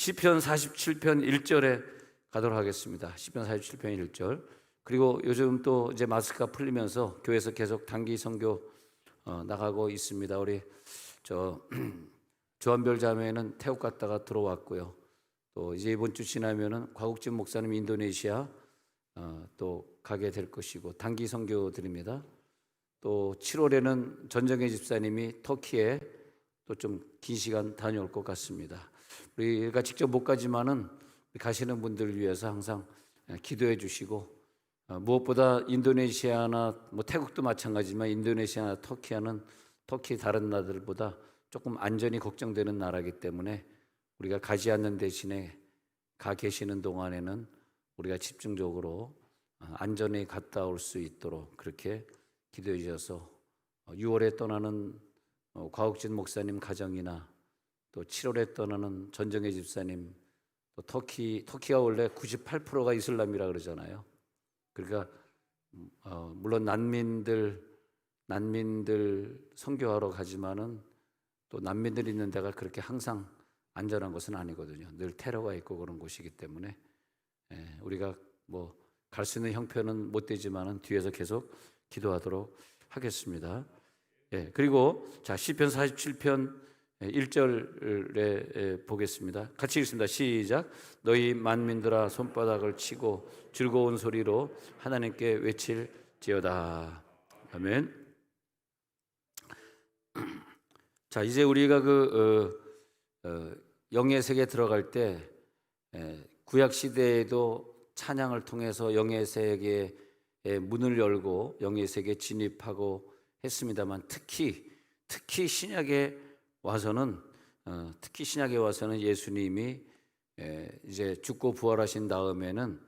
시편 47편 1절에 가도록 하겠습니다. 시편 47편 1절. 그리고 요즘 또 이제 마스크가 풀리면서 교회에서 계속 단기 선교 나가고 있습니다. 우리 조한별 자매는 태국 갔다가 들어왔고요. 또 이제 이번 주 지나면은 곽욱진 목사님 인도네시아 또 가게 될 것이고 단기 선교 드립니다. 또 7월에는 전정혜 집사님이 터키에 또 좀 긴 시간 다녀올 것 같습니다. 우리가 직접 못 가지만은 가시는 분들을 위해서 항상 기도해 주시고, 무엇보다 인도네시아나 뭐 태국도 마찬가지지만 인도네시아나 터키 다른 나라들보다 조금 안전이 걱정되는 나라이기 때문에 우리가 가지 않는 대신에 가 계시는 동안에는 우리가 집중적으로 안전히 갔다 올 수 있도록 그렇게 기도해 주셔서 6월에 떠나는 곽욱진 목사님 가정이나 또 7월에 떠나는 전정혜 집사님, 또 터키가 원래 98%가 이슬람이라 그러잖아요. 그러니까 물론 난민들 선교하러 가지만은 또 난민들 있는 데가 그렇게 항상 안전한 곳은 아니거든요. 늘 테러가 있고 그런 곳이기 때문에 우리가 뭐 갈 수 있는 형편은 못 되지만은 뒤에서 계속 기도하도록 하겠습니다. 그리고 자 시편 47편 1절에 보겠습니다. 같이 읽습니다. 시작. 너희 만민들아 손바닥을 치고 즐거운 소리로 하나님께 외칠지어다. 아멘. 자 이제 우리가 영의 세계에 들어갈 때 구약 시대에도 찬양을 통해서 영의 세계의 문을 열고 영의 세계에 진입하고 했습니다만 특히 신약에 와서는 예수님이 이제 죽고 부활하신 다음에는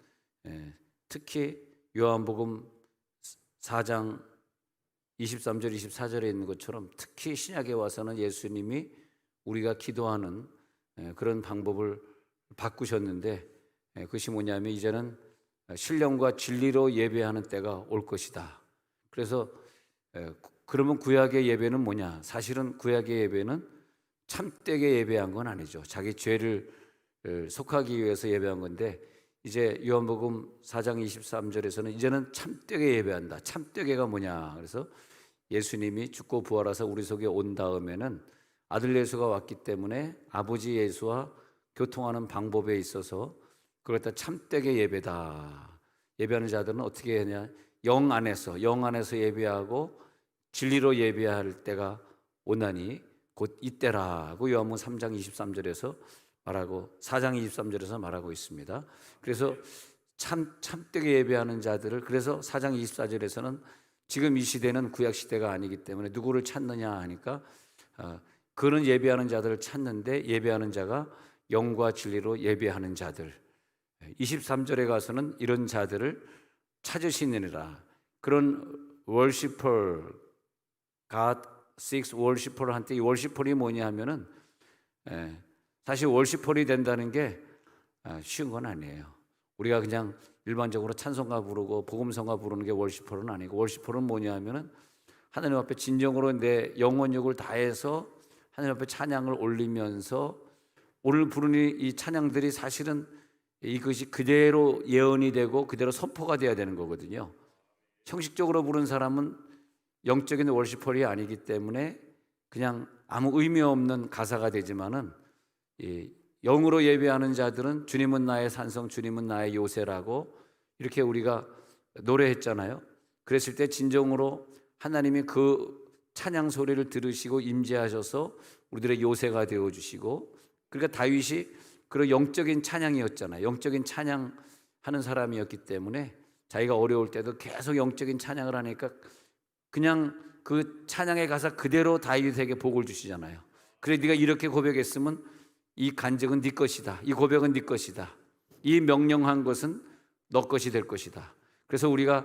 특히 요한복음 4장 23절 24절에 있는 것처럼 특히 신약에 와서는 예수님이 우리가 기도하는 그런 방법을 바꾸셨는데, 그것이 뭐냐면 이제는 신령과 진리로 예배하는 때가 올 것이다. 그래서 그러면 구약의 예배는 뭐냐? 사실은 구약의 예배는 참되게 예배한 건 아니죠. 자기 죄를 속하기 위해서 예배한 건데, 이제 요한복음 4장 23절에서는 이제는 참되게 예배한다. 참되게가 뭐냐? 그래서 예수님이 죽고 부활하사 우리 속에 온 다음에는 아들 예수가 왔기 때문에 아버지 예수와 교통하는 방법에 있어서 그걸 다 참되게 예배다. 예배하는 자들은 어떻게 하냐? 영 안에서 예배하고 진리로 예배할 때가 오나니 곧 이때라고 요한복음 3장 23절에서 말하고 4장 23절에서 말하고 있습니다. 그래서 참되게 예배하는 자들을, 그래서 4장 24절에서는 지금 이 시대는 구약 시대가 아니기 때문에 누구를 찾느냐 하니까 그는 예배하는 자들을 찾는데 예배하는 자가 영과 진리로 예배하는 자들, 23절에 가서는 이런 자들을 찾으시느니라. 그런 워시퍼, God seeks worshiper 한테 이 워시퍼이 뭐냐 하면은 사실 워시퍼이 된다는 게 쉬운 건 아니에요. 우리가 그냥 일반적으로 찬송가 부르고 복음성가 부르는 게 워시퍼는 아니고, 워시퍼는 뭐냐 하면은 하나님 앞에 진정으로 내 영혼력을 다해서 하나님 앞에 찬양을 올리면서 오늘 부르는 이 찬양들이 사실은 이것이 그대로 예언이 되고 그대로 선포가 돼야 되는 거거든요. 형식적으로 부른 사람은 영적인 월시퍼이 아니기 때문에 그냥 아무 의미 없는 가사가 되지만은 영으로 예배하는 자들은 주님은 나의 산성, 주님은 나의 요새라고 이렇게 우리가 노래했잖아요. 그랬을 때 진정으로 하나님이 그 찬양 소리를 들으시고 임재하셔서 우리들의 요새가 되어주시고, 그러니까 다윗이 그런 영적인 찬양이었잖아요. 영적인 찬양하는 사람이었기 때문에 자기가 어려울 때도 계속 영적인 찬양을 하니까 그냥 그 찬양의 가사 그대로 다윗에게 복을 주시잖아요. 그래 네가 이렇게 고백했으면 이 간증은 네 것이다. 이 고백은 네 것이다. 이 명령한 것은 너 것이 될 것이다. 그래서 우리가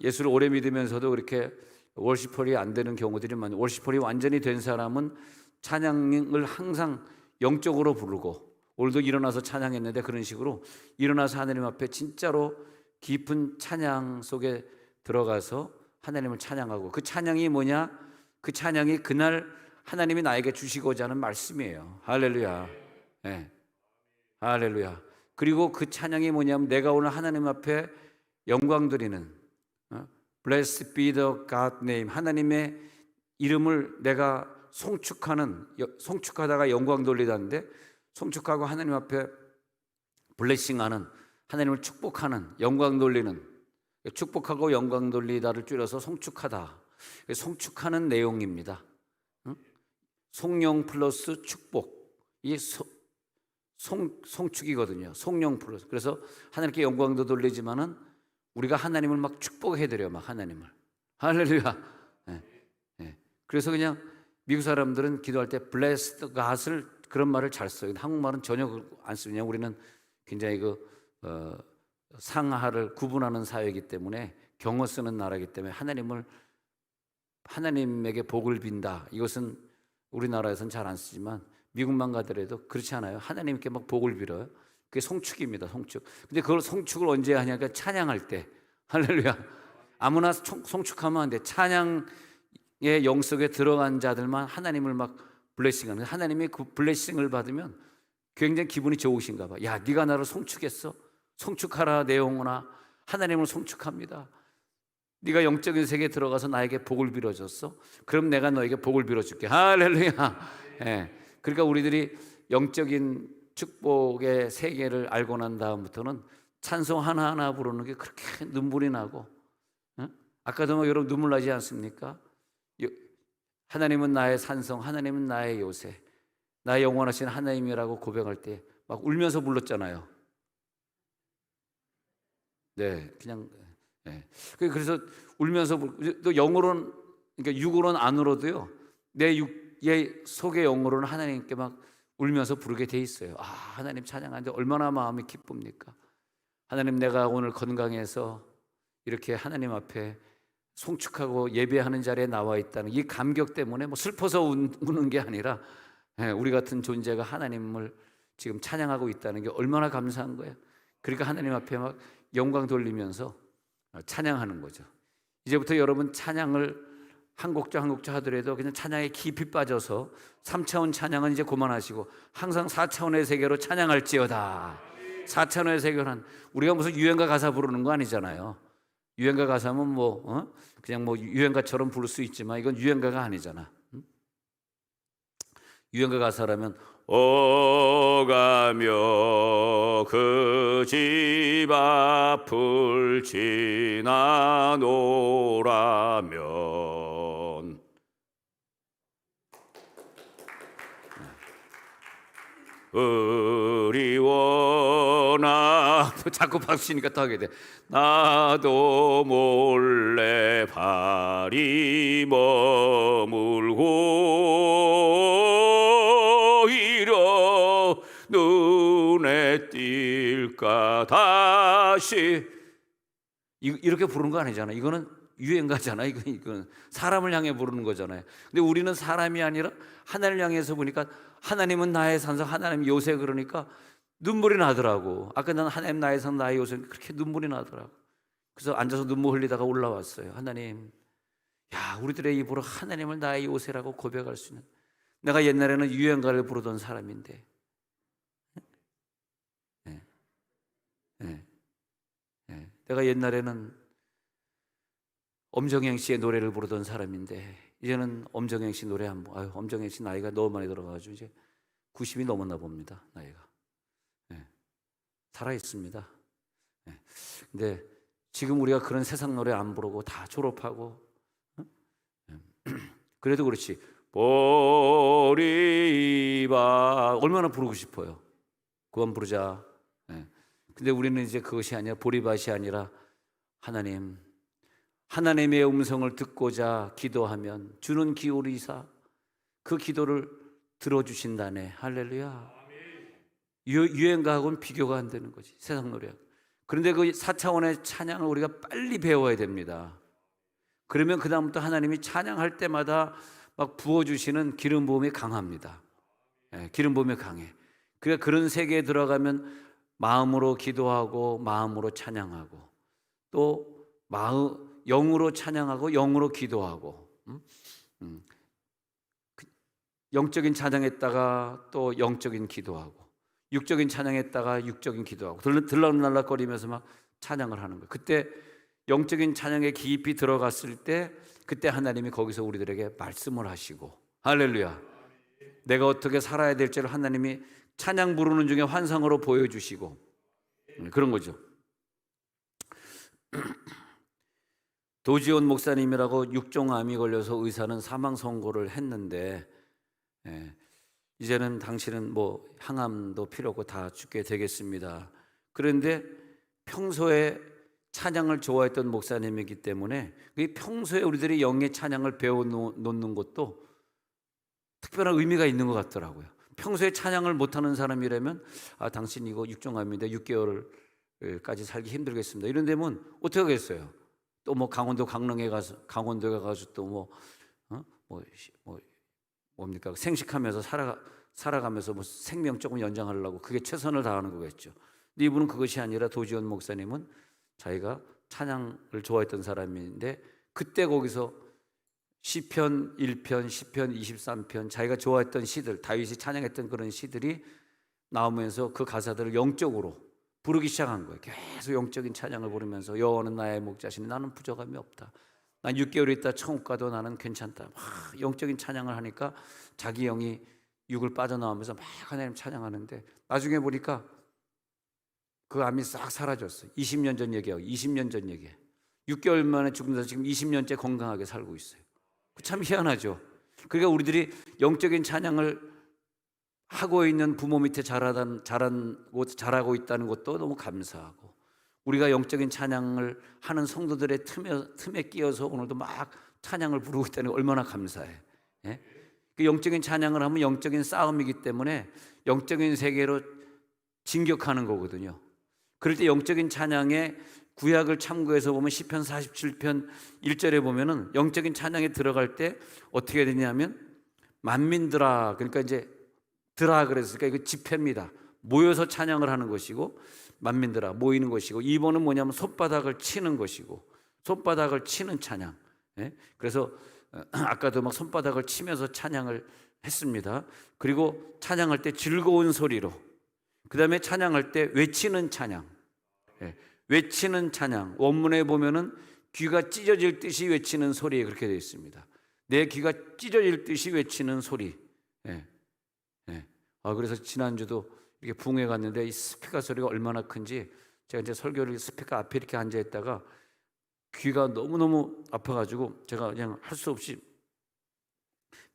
예수를 오래 믿으면서도 그렇게 월시퍼이 안 되는 경우들이 많아요. 월시퍼이 완전히 된 사람은 찬양을 항상 영적으로 부르고, 오늘도 일어나서 찬양했는데 그런 식으로 일어나서 하나님 앞에 진짜로 깊은 찬양 속에 들어가서 하나님을 찬양하고, 그 찬양이 뭐냐? 그 찬양이 그날 하나님이 나에게 주시고자 하는 말씀이에요. 할렐루야. 네. 할렐루야. 그리고 그 찬양이 뭐냐면 내가 오늘 하나님 앞에 영광 드리는 Blessed be the God name, 하나님의 이름을 내가 송축하다가 영광 돌리다는데, 송축하고 하나님 앞에 블레싱하는, 하나님을 축복하는, 영광 돌리는, 축복하고 영광 돌리다를 줄여서 송축하다, 송축하는 내용입니다. 송영 플러스 축복, 이 송축이거든요. 송영 플러스. 그래서 하나님께 영광도 돌리지만은 우리가 하나님을 막 축복해드려요. 막 하나님을. 할렐루야. 네. 네. 그래서 그냥 미국 사람들은 기도할 때 blessed God을, 그런 말을 잘 써요. 한국말은 전혀 안 쓰냐. 우리는 굉장히 상하를 구분하는 사회이기 때문에, 경어 쓰는 나라이기 때문에 하나님에게 복을 빈다, 이것은 우리나라에서는 잘 안 쓰지만 미국만 가더라도 그렇지 않아요. 하나님께 막 복을 빌어요. 그게 송축입니다. 송축. 근데 그걸 송축을 언제 하냐니까 찬양할 때. 할렐루야. 아무나 송축하면 안 돼. 찬양의 영속에 들어간 자들만 하나님을 막 블레싱하는, 하나님이 그 블레싱을 받으면 굉장히 기분이 좋으신가 봐. 야, 네가 나를 송축했어? 송축하라 내 영혼아, 하나님을 송축합니다. 네가 영적인 세계에 들어가서 나에게 복을 빌어줬어? 그럼 내가 너에게 복을 빌어줄게. 할렐루야. 예. 그러니까 우리들이 영적인 축복의 세계를 알고 난 다음부터는 찬송 하나하나 부르는 게 그렇게 눈물이 나고, 아까도 여러분 눈물 나지 않습니까? 하나님은 나의 산성, 하나님은 나의 요새, 나의 영원하신 하나님이라고 고백할 때 막 울면서 불렀잖아요. 네, 그냥. 네. 그래서 울면서, 또 영으로는, 그러니까 육으로는 안 울어도요, 내 속의 영으로는 하나님께 막 울면서 부르게 돼 있어요. 아, 하나님 찬양하는데 얼마나 마음이 기쁩니까? 하나님, 내가 오늘 건강해서 이렇게 하나님 앞에 송축하고 예배하는 자리에 나와 있다는 이 감격 때문에 뭐 슬퍼서 우는 게 아니라, 우리 같은 존재가 하나님을 지금 찬양하고 있다는 게 얼마나 감사한 거예요. 그러니까 하나님 앞에 막 영광 돌리면서 찬양하는 거죠. 이제부터 여러분 찬양을 한 곡조 한 곡조 하더라도 그냥 찬양에 깊이 빠져서 3차원 찬양은 이제 그만하시고 항상 4차원의 세계로 찬양할지어다. 4차원의 세계는 우리가 무슨 유행가 가사 부르는 거 아니잖아요. 유행가 가사면 그냥 유행가처럼 부를 수 있지만 이건 유행가가 아니잖아. 유행가 가사라면 오가며 그 집 앞을 지나노라면, 의리원아, 자꾸 박수 치니까 또 하게 돼. 나도 몰래 발이 머물고 이려 눈에 띌까 다시. 이렇게 부르는 거 아니잖아. 이거는 유행가잖아. 이건 사람을 향해 부르는 거잖아요. 근데 우리는 사람이 아니라 하나님을 향해서 보니까 하나님은 나의 산성, 하나님 요새, 그러니까 눈물이 나더라고. 아까 난 하나님 나의 산, 나의 요새, 그렇게 눈물이 나더라고. 그래서 앉아서 눈물 흘리다가 올라왔어요. 하나님, 우리들의 입으로 하나님을 나의 요새라고 고백할 수 있는, 내가 옛날에는 유행가를 부르던 사람인데, 내가 옛날에는 엄정행 씨의 노래를 부르던 사람인데 이제는 엄정행 씨 노래 엄정행 씨 나이가 너무 많이 들어가가지고 이제 90이 넘었나 봅니다. 나이가. 살아 있습니다. 근데 지금 우리가 그런 세상 노래 안 부르고 다 졸업하고, 그래도 그렇지, 보리바 얼마나 부르고 싶어요. 그건 부르자. 근데 우리는 이제 그것이 아니라, 보리밭이 아니라 하나님의 음성을 듣고자 기도하면 주는 기울이사 그 기도를 들어주신다네. 할렐루야. 유행가하고는 비교가 안 되는 거지, 세상 노래. 그런데 그 4차원의 찬양을 우리가 빨리 배워야 됩니다. 그러면 그 다음부터 하나님이 찬양할 때마다 막 부어주시는 기름 부음이 강합니다. 기름 부음이 강해. 그러니까 그런 세계에 들어가면 마음으로 기도하고 마음으로 찬양하고, 또 영으로 찬양하고 영으로 기도하고, 영적인 찬양했다가 또 영적인 기도하고, 육적인 찬양했다가 육적인 기도하고 들락날락거리면서 막 찬양을 하는 거예요. 그때 영적인 찬양에 깊이 들어갔을 때 그때 하나님이 거기서 우리들에게 말씀을 하시고, 할렐루야, 내가 어떻게 살아야 될지를 하나님이 찬양 부르는 중에 환상으로 보여주시고, 그런 거죠. 도지온 목사님이라고 육종암이 걸려서 의사는 사망 선고를 했는데, 이제는 당신은 뭐 항암도 필요 없고 다 죽게 되겠습니다. 그런데 평소에 찬양을 좋아했던 목사님이기 때문에 평소에 우리들이 영의 찬양을 배워놓는 것도 특별한 의미가 있는 것 같더라고요. 평소에 찬양을 못하는 사람이라면 당신 이거 육종암인데 6개월까지 살기 힘들겠습니다, 이런 데면 어떻게 하겠어요? 또 뭐 강원도에 가서 또 뭡니까, 생식하면서 살아가면서 뭐 생명 조금 연장하려고 그게 최선을 다하는 거겠죠. 근데 이분은 그것이 아니라 도지원 목사님은 자기가 찬양을 좋아했던 사람인데 그때 거기서 시편 1편, 시편 23편, 자기가 좋아했던 시들, 다윗이 찬양했던 그런 시들이 나오면서 그 가사들을 영적으로 부르기 시작한 거예요. 계속 영적인 찬양을 부르면서 여호와는 나의 목자시니 나는 부족함이 없다, 난 6개월 있다 천국 가도 나는 괜찮다, 막 영적인 찬양을 하니까 자기 영이 육을 빠져나오면서 막 하나님 찬양하는데 나중에 보니까 그 암이 싹 사라졌어요. 20년 전 얘기하고 20년 전 얘기예요. 6개월 만에 죽으면서 지금 20년째 건강하게 살고 있어요. 참 희한하죠. 그러니까 우리들이 영적인 찬양을 하고 있는 부모 밑에 자라고 있다는 것도 너무 감사하고, 우리가 영적인 찬양을 하는 성도들의 틈에 끼어서 오늘도 막 찬양을 부르고 있다는 게 얼마나 감사해. 예? 그 영적인 찬양을 하면 영적인 싸움이기 때문에 영적인 세계로 진격하는 거거든요. 그럴 때 영적인 찬양에 구약을 참고해서 보면 시편 47편 1절에 보면은 영적인 찬양에 들어갈 때 어떻게 되냐면 만민들아, 그러니까 이제 드라 그랬으니까 이거 집회입니다. 모여서 찬양을 하는 것이고, 만민들아 모이는 것이고, 2번은 뭐냐면 손바닥을 치는 것이고, 손바닥을 치는 찬양. 그래서 아까도 막 손바닥을 치면서 찬양을 했습니다. 그리고 찬양할 때 즐거운 소리로, 그 다음에 찬양할 때 외치는 찬양. 외치는 찬양, 원문에 보면은 귀가 찢어질 듯이 외치는 소리에 그렇게 되어 있습니다. 내 귀가 찢어질 듯이 외치는 소리. 그래서 지난주도 이렇게 붕에 갔는데 이 스피커 소리가 얼마나 큰지, 제가 이제 설교를 스피커 앞에 이렇게 앉아 있다가 귀가 너무너무 아파가지고 제가 그냥 할 수 없이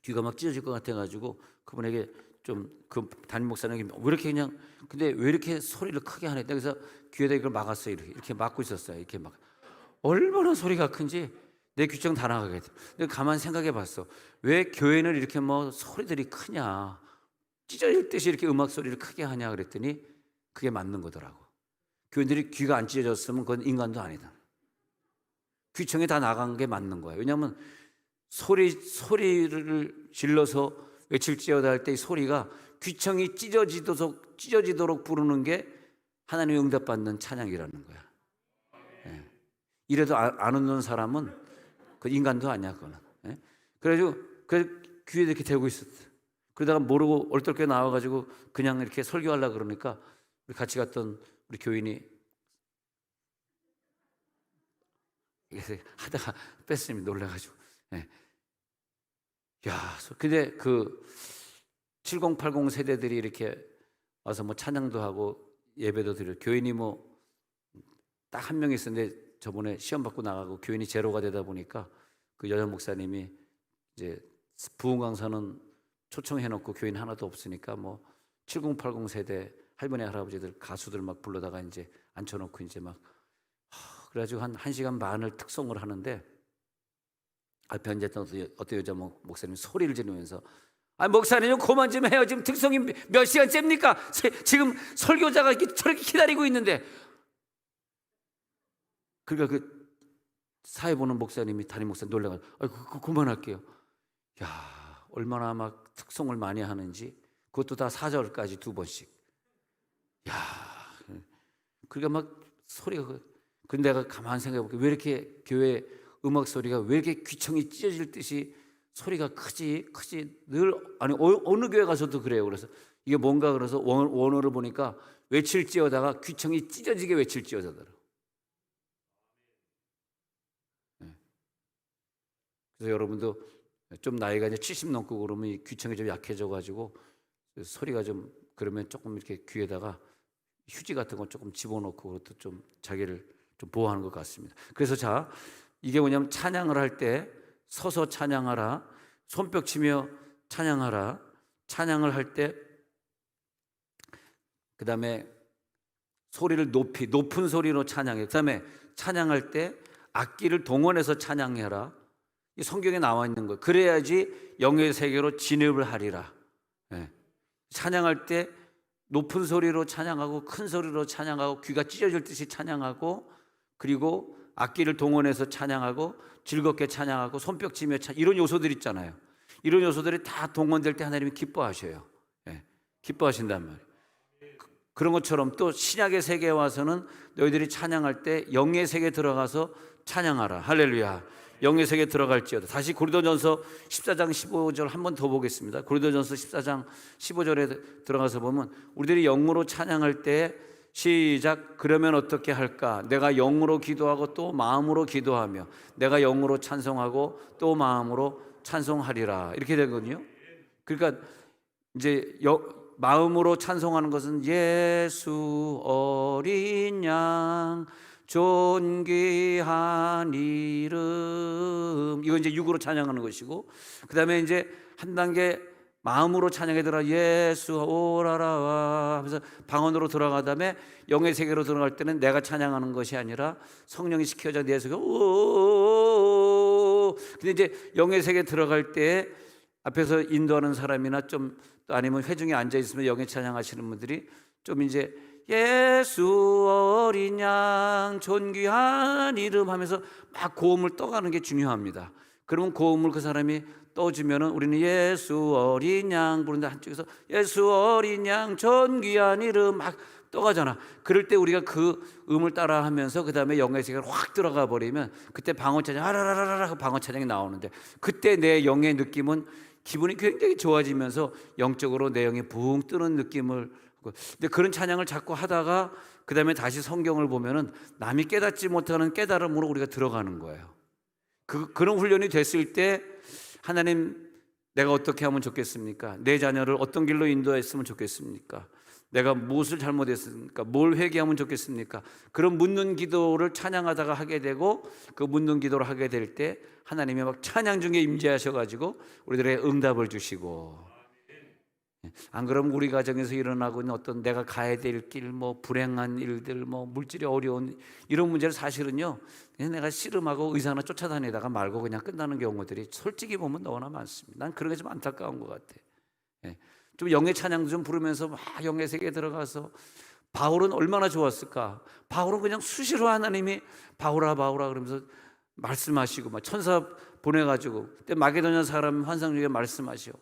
귀가 막 찢어질 것 같아가지고 그분에게 좀, 그 담임 목사님에게 왜 이렇게 그냥, 근데 왜 이렇게 소리를 크게 하냐, 그래서 귀에다 이걸 막았어요. 이렇게 막고 있었어요. 이렇게 막 얼마나 소리가 큰지 내 귀청 다 나가게 돼. 근데 가만 생각해 봤어. 왜 교회는 이렇게 뭐 소리들이 크냐, 찢어질 듯이 이렇게 음악 소리를 크게 하냐 그랬더니 그게 맞는 거더라고. 교인들이 귀가 안 찢어졌으면 그건 인간도 아니다. 귀청이 다 나간 게 맞는 거예요. 왜냐하면 소리를 질러서 외칠지어다 할 때 이 소리가 귀청이 찢어지도록 부르는 게 하나님의 응답받는 찬양이라는 거야. 이래도 안 웃는 사람은 그 인간도 아니야, 그거는. 그래가지고 그 귀에 이렇게 대고 있었어. 그러다가 모르고 얼떨결에 나와가지고 그냥 이렇게 설교하려고 그러니까 우리 같이 갔던 우리 교인이 하다가 뺐습니다. 놀라가지고. 근데 그 7080 세대들이 이렇게 와서 뭐 찬양도 하고 예배도 드려, 교인이 뭐 딱 한 명 있었는데 저번에 시험 받고 나가고 교인이 제로가 되다 보니까 그 여자 목사님이 이제 부흥 강사는 초청해놓고 교인 하나도 없으니까 뭐 7080 세대 할머니 할아버지들 가수들 막 불러다가 이제 앉혀놓고 이제 막 그래가지고 한 1시간 반을 특송을 하는데 앞에 앉았던 어떤 여자 목사님 소리를 지르면서 목사님 좀 그만 좀 해요. 지금 특송이 몇 시간째입니까? 지금 설교자가 저렇게 기다리고 있는데. 그러니까 그 사회 보는 목사님이 담임 목사님 놀라가지고 그만할게요. 얼마나 막 특송을 많이 하는지, 그것도 다 4절까지 2번씩. 그러니까 막 소리가, 근데 내가 가만히 생각해볼게, 왜 이렇게 교회 음악 소리가 왜 이렇게 귀청이 찢어질 듯이 소리가 크지 늘 아니 어느 교회 가서도 그래요. 그래서 이게 뭔가 그래서 원어를 보니까 외칠지어다가 귀청이 찢어지게 외칠지어다더라. 그래서 여러분도 좀 나이가 이제 70 넘고 그러면 이 귀청이 좀 약해져 가지고 소리가 좀 그러면 조금 이렇게 귀에다가 휴지 같은 거 조금 집어넣고 그것도 좀 자기를 좀 보호하는 것 같습니다. 그래서 자, 이게 뭐냐면 찬양을 할 때 서서 찬양하라, 손뼉 치며 찬양하라, 찬양을 할 때 그다음에 소리를 높은 소리로 찬양해. 그다음에 찬양할 때 악기를 동원해서 찬양해라. 이 성경에 나와 있는 거예요. 그래야지 영의 세계로 진입을 하리라. 예. 찬양할 때 높은 소리로 찬양하고 큰 소리로 찬양하고 귀가 찢어질 듯이 찬양하고 그리고 악기를 동원해서 찬양하고 즐겁게 찬양하고 손뼉 치며 이런 요소들 있잖아요. 이런 요소들이 다 동원될 때 하나님이 기뻐하셔요. 예. 기뻐하신단 말이에요. 그런 것처럼 또 신약의 세계에 와서는 너희들이 찬양할 때 영의 세계에 들어가서 찬양하라. 할렐루야. 영의 세계에 들어갈지어다. 다시 고린도전서 14장 15절 한 번 더 보겠습니다. 고린도전서 14장 15절에 들어가서 보면 우리들이 영으로 찬양할 때 시작. 그러면 어떻게 할까? 내가 영으로 기도하고 또 마음으로 기도하며 내가 영으로 찬송하고 또 마음으로 찬송하리라. 이렇게 되거든요. 그러니까 이제 마음으로 찬송하는 것은 예수 어린 양 존귀한 이름, 이거 이제 육으로 찬양하는 것이고, 그 다음에 이제 한 단계 마음으로 찬양에 들어가 예수 오라라 하면서 방언으로 들어가 다음에 영의 세계로 들어갈 때는 내가 찬양하는 것이 아니라 성령이 시켜져 내 속에 오. 근데 이제 영의 세계에 들어갈 때 앞에서 인도하는 사람이나 좀 아니면 회중에 앉아 있으면 영의 찬양하시는 분들이 좀 이제 예수 어린 양 존귀한 이름 하면서 막 고음을 떠가는 게 중요합니다. 그러면 고음을 그 사람이 떠주면은 우리는 예수 어린 양 부르는데 한쪽에서 예수 어린 양 존귀한 이름 막 떠가잖아. 그럴 때 우리가 그 음을 따라 하면서 그 다음에 영의 세계로 확 들어가 버리면 그때 방언 찬양 아라라라라 방언 찬양이 나오는데 그때 내 영의 느낌은 기분이 굉장히 좋아지면서 영적으로 내 영이 붕 뜨는 느낌을. 근데 그런 찬양을 자꾸 하다가 그 다음에 다시 성경을 보면은 남이 깨닫지 못하는 깨달음으로 우리가 들어가는 거예요. 그런 훈련이 됐을 때 하나님 내가 어떻게 하면 좋겠습니까? 내 자녀를 어떤 길로 인도했으면 좋겠습니까? 내가 무엇을 잘못했습니까? 뭘 회개하면 좋겠습니까? 그런 묻는 기도를 찬양하다가 하게 되고 그 묻는 기도를 하게 될 때 하나님이 막 찬양 중에 임재하셔가지고 우리들의 응답을 주시고, 안 그러면 우리 가정에서 일어나고 있는 어떤 내가 가야 될 길, 뭐 불행한 일들, 뭐 물질이 어려운 이런 문제를 사실은요 내가 씨름하고 의사 하나 쫓아다니다가 말고 그냥 끝나는 경우들이 솔직히 보면 너무나 많습니다. 난 그런 게 좀 안타까운 것 같아. 좀 영의 찬양도 좀 부르면서 막 영의 세계에 들어가서 바울은 얼마나 좋았을까. 바울은 그냥 수시로 하나님이 바울아 그러면서 말씀하시고 막 천사 보내가지고 그때 마게도냐 사람 환상 중에 말씀하시오.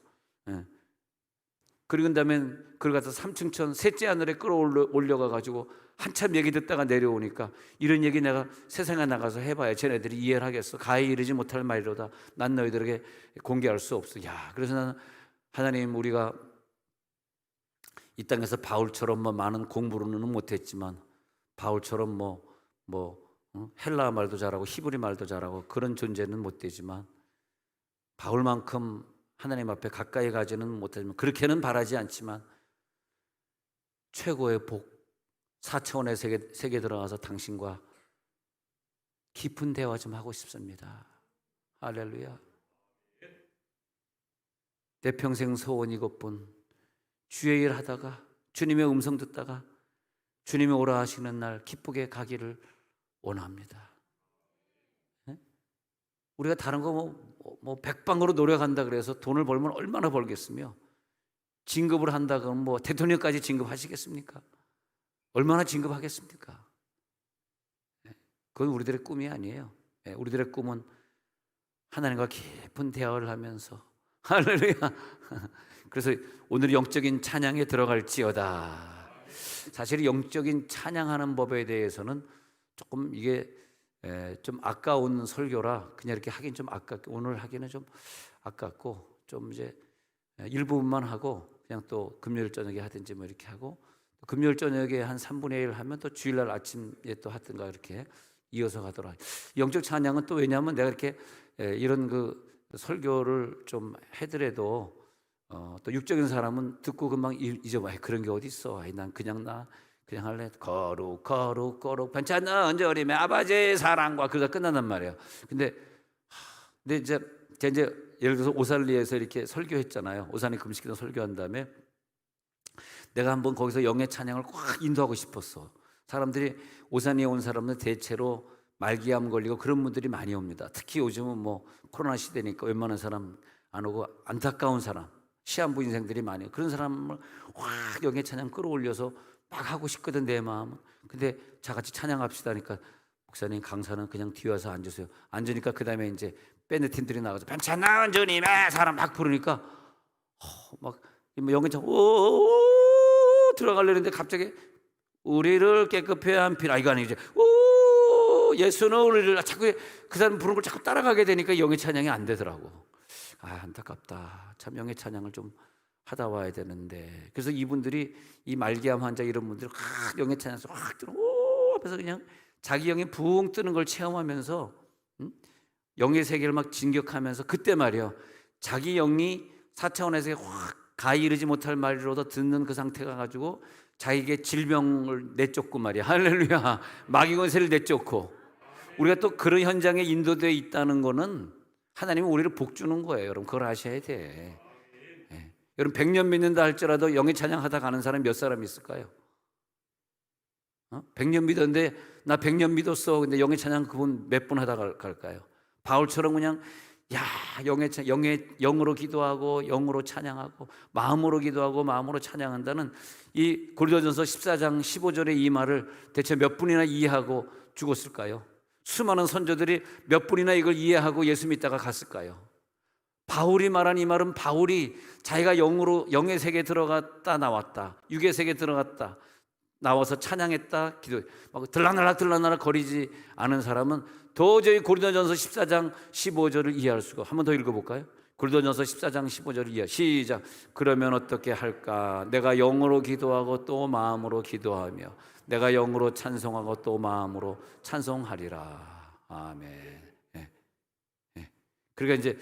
그리고 다음에 그걸 갖다 3층천 셋째 하늘에 끌어올려가지고 한참 얘기 듣다가 내려오니까 이런 얘기 내가 세상에 나가서 해봐야 쟤네들이 이해를 하겠어. 가히 이르지 못할 말이로다. 난 너희들에게 공개할 수 없어. 야, 그래서 나는 하나님 우리가 이 땅에서 바울처럼 뭐 많은 공부로는 못했지만 바울처럼 헬라 말도 잘하고 히브리 말도 잘하고 그런 존재는 못 되지만 바울만큼 하나님 앞에 가까이 가지는 못하지만 그렇게는 바라지 않지만 최고의 복 4차원의 세계에 들어가서 당신과 깊은 대화 좀 하고 싶습니다. 할렐루야. 내 평생 소원 이것뿐. 주의 일 하다가 주님의 음성 듣다가 주님이 오라 하시는 날 기쁘게 가기를 원합니다. 우리가 다른 거 백방으로 노력한다 그래서 돈을 벌면 얼마나 벌겠으며 진급을 한다 그러면 뭐 대통령까지 진급하시겠습니까? 얼마나 진급하겠습니까? 그건 우리들의 꿈이 아니에요. 우리들의 꿈은 하나님과 깊은 대화를 하면서 할렐루야. 그래서 오늘 영적인 찬양에 들어갈지어다. 사실 영적인 찬양하는 법에 대해서는 조금 이게 좀 아까운 설교라 그냥 이렇게 하긴 좀 아깝게 오늘 하기는 좀 아깝고 좀 이제 일부분만 하고 그냥 또 금요일 저녁에 하든지 뭐 이렇게 하고, 금요일 저녁에 한 3분의 1 하면 또 주일날 아침에 또 하든가 이렇게 이어서 가더라. 영적 찬양은 또 왜냐하면 내가 이렇게 이런 그 설교를 좀 해더라도 또 육적인 사람은 듣고 금방 잊어봐. 그런 게 어디 있어? 난 그냥 그냥 할래. 거룩 거룩 거룩 반찬은 언저림의 아버지의 사랑과 그러다 끝난단 말이에요. 근데 이제 예를 들어서 오살리에서 이렇게 설교했잖아요. 오산에 금식기도 설교한 다음에 내가 한번 거기서 영의 찬양을 꽉 인도하고 싶었어. 사람들이 오산에 온 사람은 대체로 말기암 걸리고 그런 분들이 많이 옵니다. 특히 요즘은 뭐 코로나 시대니까 웬만한 사람 안 오고 안타까운 사람, 시한부 인생들이 많이 그런 사람을 확 영의 찬양 끌어올려서 막 하고 싶거든 내 마음은. 근데 자같이 찬양합시다 하니까 목사님 강사는 그냥 뒤에 와서 앉으세요. 앉으니까 그 다음에 이제 밴드 팀들이 나가서 반찬나은 주님의 사람 막 부르니까 막 영의 찬양 오 들어가려는데 갑자기 우리를 깨끗해 한 피라 이거 아니지. 오 예수는 우리를 자꾸 그 사람 부르는 걸 자꾸 따라가게 되니까 영의 찬양이 안 되더라고. 안타깝다. 참 영의 찬양을 좀 하다 와야 되는데. 그래서 이분들이 이 말기암 환자 이런 분들 영의 찬양에서 확 들어 오 하면서 그냥 자기 영이 붕 뜨는 걸 체험하면서 영의 세계를 막 진격하면서 그때 말이요 자기 영이 4차원에서 확 가히 이르지 못할 말이로도 듣는 그 상태가 가지고 자기에게 질병을 내쫓고 말이야. 할렐루야. 마귀 권세를 내쫓고 우리가 또 그런 현장에 인도되어 있다는 거는 하나님은 우리를 복 주는 거예요. 여러분 그걸 아셔야 돼. 네. 여러분 100년 믿는다 할지라도 영의 찬양하다 가는 사람 몇 사람 있을까요? 100년 믿었는데 나 100년 믿었어. 근데 영의 찬양 그분 몇 분 하다 갈까요? 바울처럼 그냥 영으로 기도하고 영으로 찬양하고 마음으로 기도하고 마음으로 찬양한다는 이 고린도전서 14장 15절의 이 말을 대체 몇 분이나 이해하고 죽었을까요? 수많은 선조들이 몇 분이나 이걸 이해하고 예수 믿다가 갔을까요? 바울이 말한 이 말은 바울이 자기가 영의 세계에 들어갔다 나왔다, 육의 세계에 들어갔다 나와서 찬양했다 기도 막 들락날락 거리지 않은 사람은 도저히 고린도전서 14장 15절을 이해할 수가. 한 번 더 읽어볼까요? 고린도전서 14장 15절을 이해. 시작. 그러면 어떻게 할까? 내가 영으로 기도하고 또 마음으로 기도하며 내가 영으로 찬송하고 또 마음으로 찬송하리라. 아멘. 네. 네. 그러니까 이제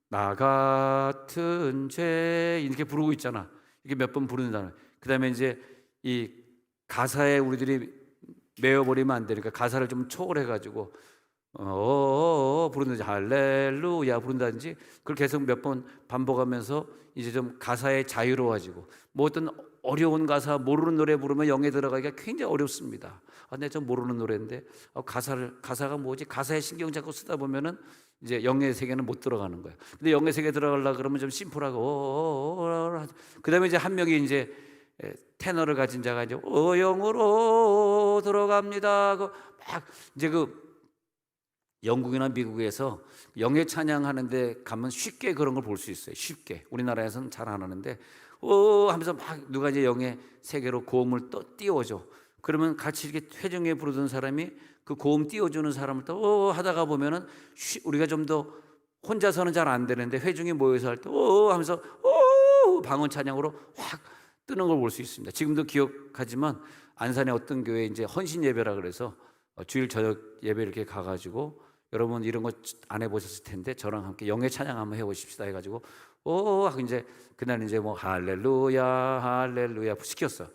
나 같은 죄 이렇게 부르고 있잖아. 이게 몇 번 부른다는. 그 다음에 이제 이 가사에 우리들이 메어버리면 안 되니까 가사를 좀 초월해가지고 부른다든지 할렐루야 부른다든지 그걸 계속 몇 번 반복하면서 이제 좀 가사에 자유로워지고 뭐 어떤 어려운 가사 모르는 노래 부르면 영에 들어가기가 굉장히 어렵습니다. 내가 좀 모르는 노래인데 가사가 뭐지? 가사에 신경 잡고 쓰다 보면은 이제 영의 세계는 못 들어가는 거예요. 근데 영의 세계 들어가려고 그러면 좀 심플하고 그다음에 이제 한 명이 이제 테너를 가진 자가 이제 영으로 들어갑니다. 막 이제 영국이나 미국에서 영의 찬양하는데 가면 쉽게 그런 걸 볼 수 있어요. 쉽게 우리나라에서는 잘 안 하는데 하면서 막 누가 이제 영의 세계로 고음을 또 띄워줘. 그러면 같이 이렇게 회중에 부르던 사람이 그 고음 띄워주는 사람을 또 하다가 보면은 우리가 좀 더 혼자서는 잘 안 되는데 회중이 모여서 할 때 하면서 방언 찬양으로 확 뜨는 걸 볼 수 있습니다. 지금도 기억하지만 안산의 어떤 교회에 이제 헌신 예배라 그래서 주일 저녁 예배 이렇게 가가지고 여러분 이런 거 안 해보셨을 텐데 저랑 함께 영의 찬양 한번 해보십시다 해가지고 하고 이제 그날 이제 뭐 할렐루야 할렐루야 시켰어.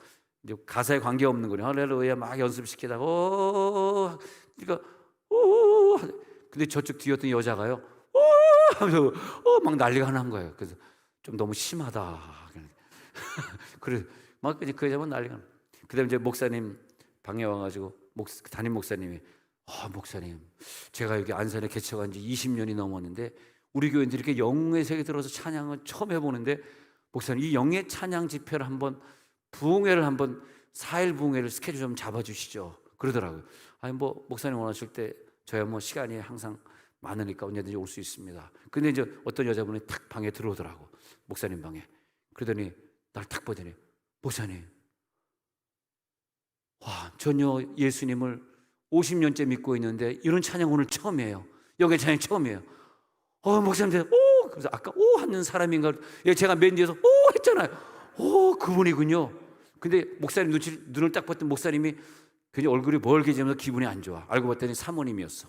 이제 가사에 관계 없는 거예요. 할렐루야 막 연습시키다가 그러니까 근데 저쪽 뒤였던 여자가요 하면서 막 난리가 난 거예요. 그래서 좀 너무 심하다. 그래 막 그 여자만 난리가 나. 그다음에 이제 목사님 방에 와가지고 담임 목사님이 목사님 제가 여기 안산에 개척한 지 20년이 넘었는데 우리 교인들이 이렇게 영의 세계에 들어서 찬양을 처음 해보는데 목사님 이 영의 찬양 집회를 한번 부흥회를 한번 4일 부흥회를 스케줄 좀 잡아주시죠 그러더라고요. 뭐 목사님 원하실 때 저야 뭐 시간이 항상 많으니까 언제든지 올 수 있습니다. 근데 이제 어떤 여자분이 탁 방에 들어오더라고. 목사님 방에. 그러더니 날 탁 보더니 목사님 전혀 예수님을 50년째 믿고 있는데 이런 찬양 오늘 처음이에요. 영의 찬양 처음이에요. 목사님들 그래서 아까 오 하는 사람인가? 예, 제가 맨 뒤에서 오 했잖아요. 오, 그분이군요. 근데 목사님 눈을 딱 봤더니 목사님이 괜히 얼굴이 멀게지면서 기분이 안 좋아. 알고 봤더니 사모님이었어.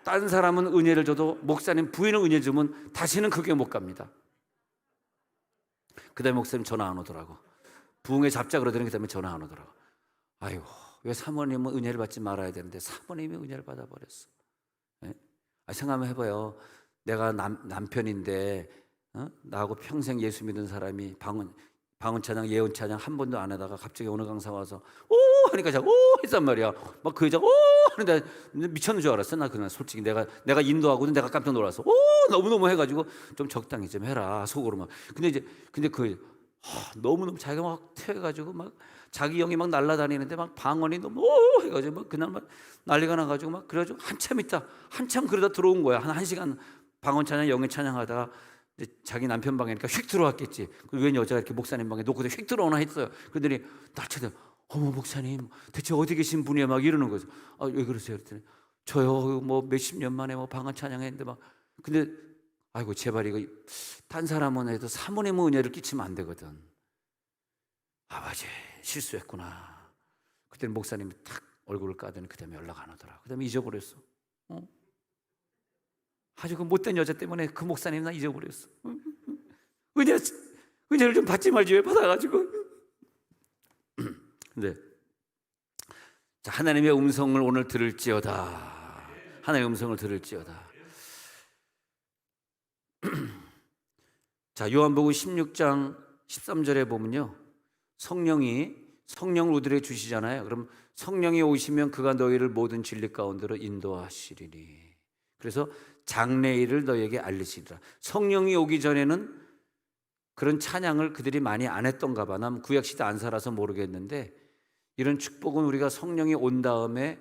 다른 사람은 은혜를 줘도 목사님 부인은 은혜 주면 다시는 그 교회 못 갑니다. 그 다음에 목사님 전화 안 오더라고. 부흥회 잡자 그러더니 그 다음에 전화 안 오더라고. 아이고, 왜 사모님은 은혜를 받지 말아야 되는데 사모님이 은혜를 받아버렸어. 네? 생각 한번 해봐요. 내가 남편인데 나하고 평생 예수 믿은 사람이 방언 찬양, 예언 찬양 한 번도 안 하다가 갑자기 어느 강사 와서 오 하니까 자꾸 오 했단 말이야. 막 그 여자가 오 하는데 미쳤는 줄 알았어. 나 그날 솔직히 내가 인도하고는 내가 깜짝 놀랐어. 오 너무너무 해가지고 좀 적당히 좀 해라 속으로 막. 근데 너무너무 자기가 막 태워가지고 막 자기 영이 막 날아다니는데 막 방언이 너무 오 해가지고 막 그날 막 난리가 나가지고 막 그래가지고 한참 그러다 들어온 거야. 한 시간 방언 찬양, 영의 찬양하다가 자기 남편 방에니까 휙 들어왔겠지. 웬 여자가 이렇게 목사님 방에 놓고도 휙 들어오나 했어요. 그러더니 날 쳐다 어머 목사님 대체 어디 계신 분이야 막 이러는 거죠. 왜 그러세요? 그랬더니 저요 뭐 몇십 년 만에 뭐 방언 찬양했는데 막 근데 아이고 제발 이거 딴 사람은 해도 사모님은 은혜를 끼치면 안 되거든. 아버지 실수했구나. 그때는 목사님이 탁 얼굴을 까더니 그 다음에 연락 안 오더라. 그 다음에 잊어버렸어. 아주 그 못된 여자 때문에 그 목사님 나 잊어버렸어. 은혜를 좀 받지 말지 왜 받아가지고. 근데 자, 하나님의 음성을 오늘 들을지어다. 하나님의 음성을 들을지어다. 자, 요한복음 16장 13절에 보면요, 성령을 우리에게 주시잖아요. 그럼 성령이 오시면 그가 너희를 모든 진리 가운데로 인도하시리니. 그래서 장래일을 너희에게 알리시리라. 성령이 오기 전에는 그런 찬양을 그들이 많이 안 했던가 봐. 난 구약시대 안 살아서 모르겠는데 이런 축복은 우리가 성령이 온 다음에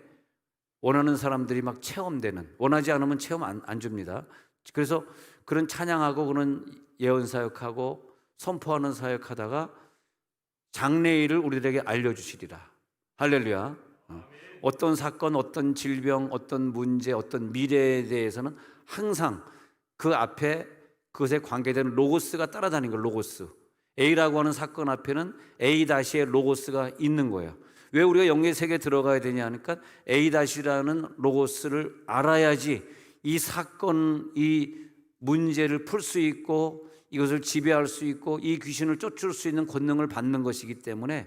원하는 사람들이 막 체험되는, 원하지 않으면 체험 안 줍니다. 그래서 그런 찬양하고 그런 예언 사역하고 선포하는 사역하다가 장래일을 우리들에게 알려주시리라. 할렐루야. 어떤 사건, 어떤 질병, 어떤 문제, 어떤 미래에 대해서는 항상 그 앞에 그것에 관계되는 로고스가 따라다니는 거예요. 로고스. A라고 하는 사건 앞에는 A-의 로고스가 있는 거예요. 왜 우리가 영의 세계에 들어가야 되냐 하니까 A-라는 로고스를 알아야지 이 사건, 이 문제를 풀 수 있고 이것을 지배할 수 있고 이 귀신을 쫓을 수 있는 권능을 받는 것이기 때문에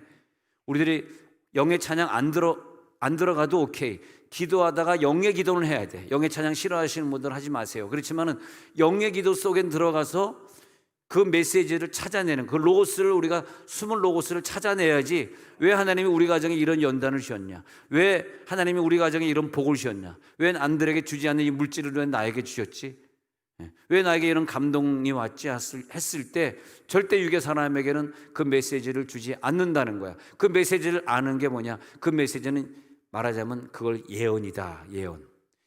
우리들이 영의 찬양 안 들어가도 오케이. 기도하다가 영의 기도는 해야 돼. 영의 찬양 싫어하시는 분들 하지 마세요. 그렇지만은 영의 기도 속에 들어가서 그 메시지를 찾아내는 그 로고스를 우리가 숨은 로고스를 찾아내야지. 왜 하나님이 우리 가정에 이런 연단을 주셨냐? 왜 하나님이 우리 가정에 이런 복을 주셨냐? 왜 남들에게 주지 않는 이 물질을 왜 나에게 주셨지? 왜 나에게 이런 감동이 왔지 했을 때 절대 유괴 사람에게는 그 메시지를 주지 않는다는 거야. 그 메시지를 아는 게 뭐냐? 그 메시지는 말하자면 그걸 예언이다.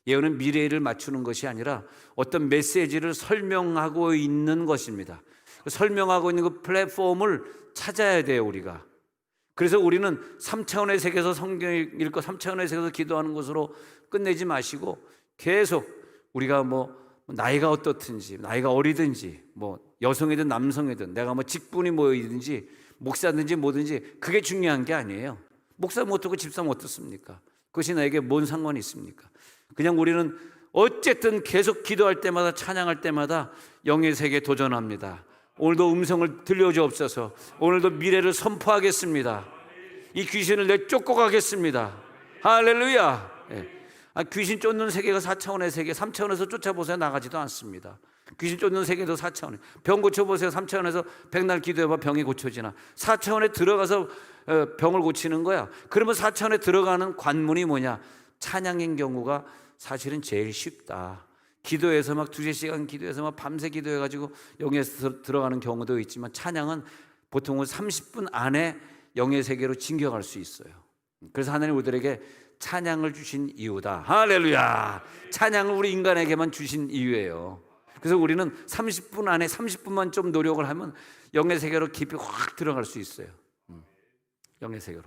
예언은 미래를 맞추는 것이 아니라 어떤 메시지를 설명하고 있는 것입니다. 설명하고 있는 그 플랫폼을 찾아야 돼요, 우리가. 그래서 우리는 3차원의 세계에서 성경 읽고 3차원의 세계에서 기도하는 것으로 끝내지 마시고 계속 우리가 뭐 나이가 어떻든지, 나이가 어리든지, 뭐 여성이든 남성이든, 내가 뭐 직분이 뭐이든지, 목사든지 뭐든지 그게 중요한 게 아니에요. 목사 못하고 집사 못했습니까? 그것이 나에게 뭔 상관이 있습니까? 그냥 우리는 어쨌든 계속 기도할 때마다 찬양할 때마다 영의 세계에 도전합니다. 오늘도 음성을 들려주옵소서. 오늘도 미래를 선포하겠습니다. 이 귀신을 내쫓고 가겠습니다. 할렐루야. 귀신 쫓는 세계가 4차원의 세계, 3차원에서 쫓아보세요. 나가지도 않습니다. 귀신 쫓는 세계도 4차원에, 병 고쳐보세요. 3차원에서 백날 기도해봐 병이 고쳐지나. 4차원에 들어가서 병을 고치는 거야. 그러면 4차원에 들어가는 관문이 뭐냐? 찬양인 경우가 사실은 제일 쉽다. 기도해서 막 2-3시간 기도해서 막 밤새 기도해가지고 영에서 들어가는 경우도 있지만 찬양은 보통은 30분 안에 영의 세계로 진격할 수 있어요. 그래서 하나님 우리들에게 찬양을 주신 이유다. 할렐루야. 찬양을 우리 인간에게만 주신 이유예요. 그래서 우리는 30분 안에 30분만 좀 노력을 하면 영의 세계로 깊이 확 들어갈 수 있어요. 영의 세계로.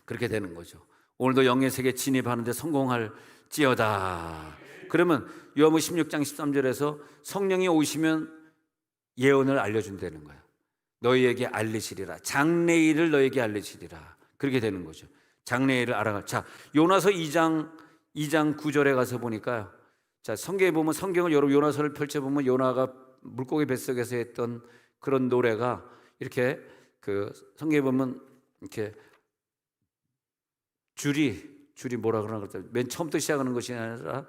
그렇게 되는 거죠. 오늘도 영의 세계 진입하는데 성공할지어다. 그러면 요한복음 16장 13절에서 성령이 오시면 예언을 알려준다는 거예요. 너희에게 알리시리라. 장래일을 너희에게 알리시리라. 그렇게 되는 거죠. 장래일을 알아가. 자, 요나서 2장 9절에 가서 보니까요. 자, 성경에 보면, 성경을 여러분 요나서를 펼쳐보면 요나가 물고기 뱃속에서 했던 그런 노래가 이렇게 그 성경에 보면 이렇게 줄이 뭐라 그러나 그랬더니 맨 처음부터 시작하는 것이 아니라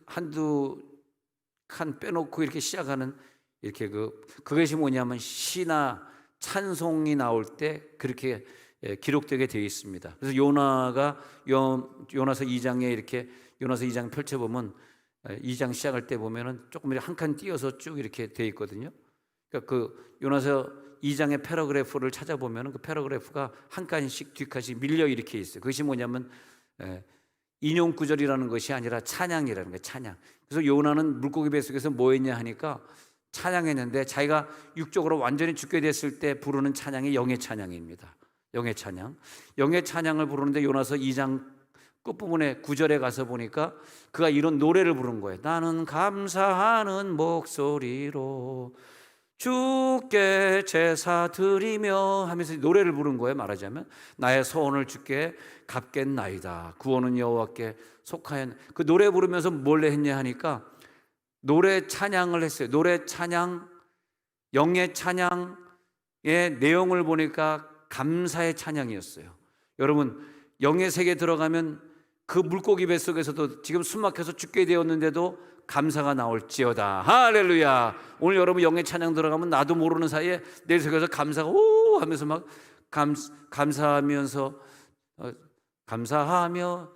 한두 칸 빼놓고 이렇게 시작하는 이렇게 그것이 뭐냐면 시나 찬송이 나올 때 그렇게 기록되게 되어 있습니다. 그래서 요나가 요나서 2장에 이렇게 요나서 2장 펼쳐보면 2장 시작할 때 보면은 조금 한 칸 띄어서 쭉 이렇게 되어 있거든요. 그러니까 그 요나서 2장의 패러그래프를 찾아보면은 그 패러그래프가 한 칸씩 뒷칸씩 밀려 이렇게 있어요. 그것이 뭐냐면 인용 구절이라는 것이 아니라 찬양이라는 거예요. 찬양. 그래서 요나는 물고기 뱃속에서 뭐 했냐 하니까 찬양했는데 자기가 육적으로 완전히 죽게 됐을 때 부르는 찬양이 영의 찬양입니다. 영의 찬양. 영의 찬양을 부르는데 요나서 2장 끝부분에 9절에 가서 보니까 그가 이런 노래를 부른 거예요. 나는 감사하는 목소리로 주께 제사 드리며 하면서 노래를 부른 거예요. 말하자면 나의 소원을 주께 갚겠나이다. 구원은 여호와께 속하였. 그 노래 부르면서 뭘 했냐 하니까 노래 찬양을 했어요. 노래 찬양, 영의 찬양의 내용을 보니까 감사의 찬양이었어요. 여러분, 영의 세계에 들어가면 그 물고기 뱃속에서도 지금 숨 막혀서 죽게 되었는데도 감사가 나올지어다. 할렐루야. 오늘 여러분 영의 찬양 들어가면 나도 모르는 사이에 내 속에서 감사가 오 하면서 막 감사하면서 감사하며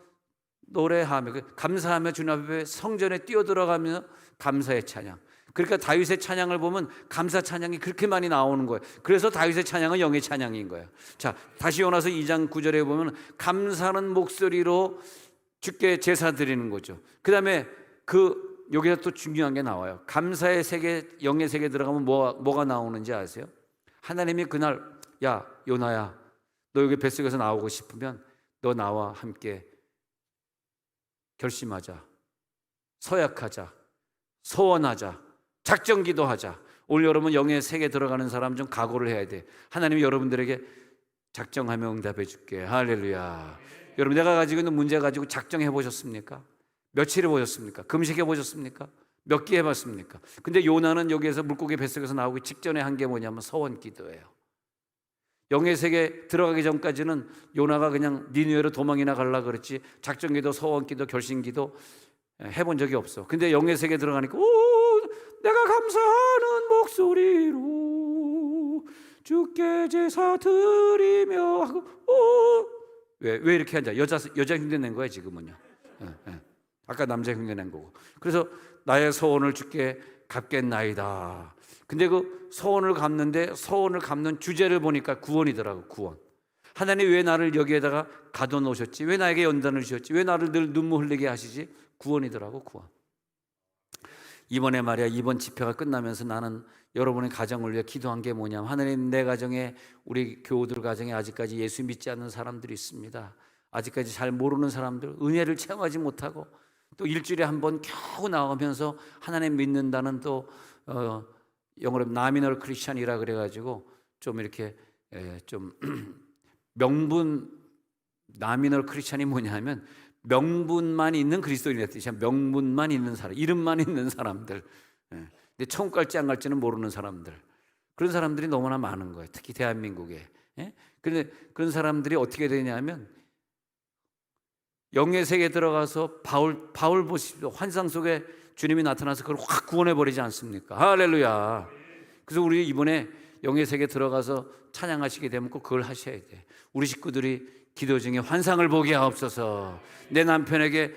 노래하며 감사하며 주님 앞에 성전에 뛰어들어가며 감사의 찬양. 그러니까 다윗의 찬양을 보면 감사 찬양이 그렇게 많이 나오는 거예요. 그래서 다윗의 찬양은 영의 찬양인 거예요. 자, 다시 요나서 2장 9절에 보면 감사하는 목소리로 주께 제사 드리는 거죠. 그 다음에 여기서 또 중요한 게 나와요. 감사의 세계, 영의 세계에 들어가면 뭐가 나오는지 아세요? 하나님이 그날 야 요나야 너 여기 뱃속에서 나오고 싶으면 너 나와 함께 결심하자, 서약하자, 소원하자, 작정기도하자. 오늘 여러분 영의 세계에 들어가는 사람 좀 각오를 해야 돼. 하나님이 여러분들에게 작정하며 응답해 줄게. 할렐루야. 여러분 내가 가지고 있는 문제 가지고 작정해 보셨습니까? 며칠 해보셨습니까? 금식해 보셨습니까? 몇 끼 해봤습니까? 근데 요나는 여기에서 물고기 뱃속에서 나오기 직전에 한 게 뭐냐면 서원 기도예요. 영의 세계에 들어가기 전까지는 요나가 그냥 니느웨로 도망이나 가려고 그랬지 작정기도, 서원기도, 결심기도 해본 적이 없어. 근데 영의 세계에 들어가니까 내가 감사하는 목소리로 주께 제사 드리며 하고 왜 이렇게 앉아? 여자 흉내 낸 거야 지금은요. 아까 남자 흉내 낸 거고. 그래서 나의 소원을 주께 갚겠나이다. 근데 그 소원을 갚는 주제를 보니까 구원이더라고. 구원. 하나님 왜 나를 여기에다가 가둬놓으셨지? 왜 나에게 연단을 주셨지? 왜 나를 늘 눈물 흘리게 하시지? 구원이더라고. 구원. 이번에 말이야, 이번 집회가 끝나면서 나는 여러분의 가정을 위해 기도한 게 뭐냐면 하나님, 내 가정에, 우리 교우들 가정에 아직까지 예수 믿지 않는 사람들이 있습니다. 아직까지 잘 모르는 사람들, 은혜를 체험하지 못하고 또 일주일에 한 번 겨우 나오면서 하나님 믿는다는 또 영어로 나미널 크리스찬이라 그래가지고 좀 이렇게 좀 명분, 나미널 크리스찬이 뭐냐면 명분만 있는 그리스도인의 뜻이야. 명분만 있는 사람, 이름만 있는 사람들. 근데 천국 갈지 안 갈지는 모르는 사람들. 그런 사람들이 너무나 많은 거예요. 특히 대한민국에. 그런데 그런 사람들이 어떻게 되냐면 영의 세계에 들어가서 바울 보십시오. 환상 속에 주님이 나타나서 그걸 확 구원해버리지 않습니까? 할렐루야. 그래서 우리 이번에 영의 세계에 들어가서 찬양하시게 되면 꼭 그걸 하셔야 돼. 우리 식구들이 기도 중에 환상을 보게 하옵소서. 내 남편이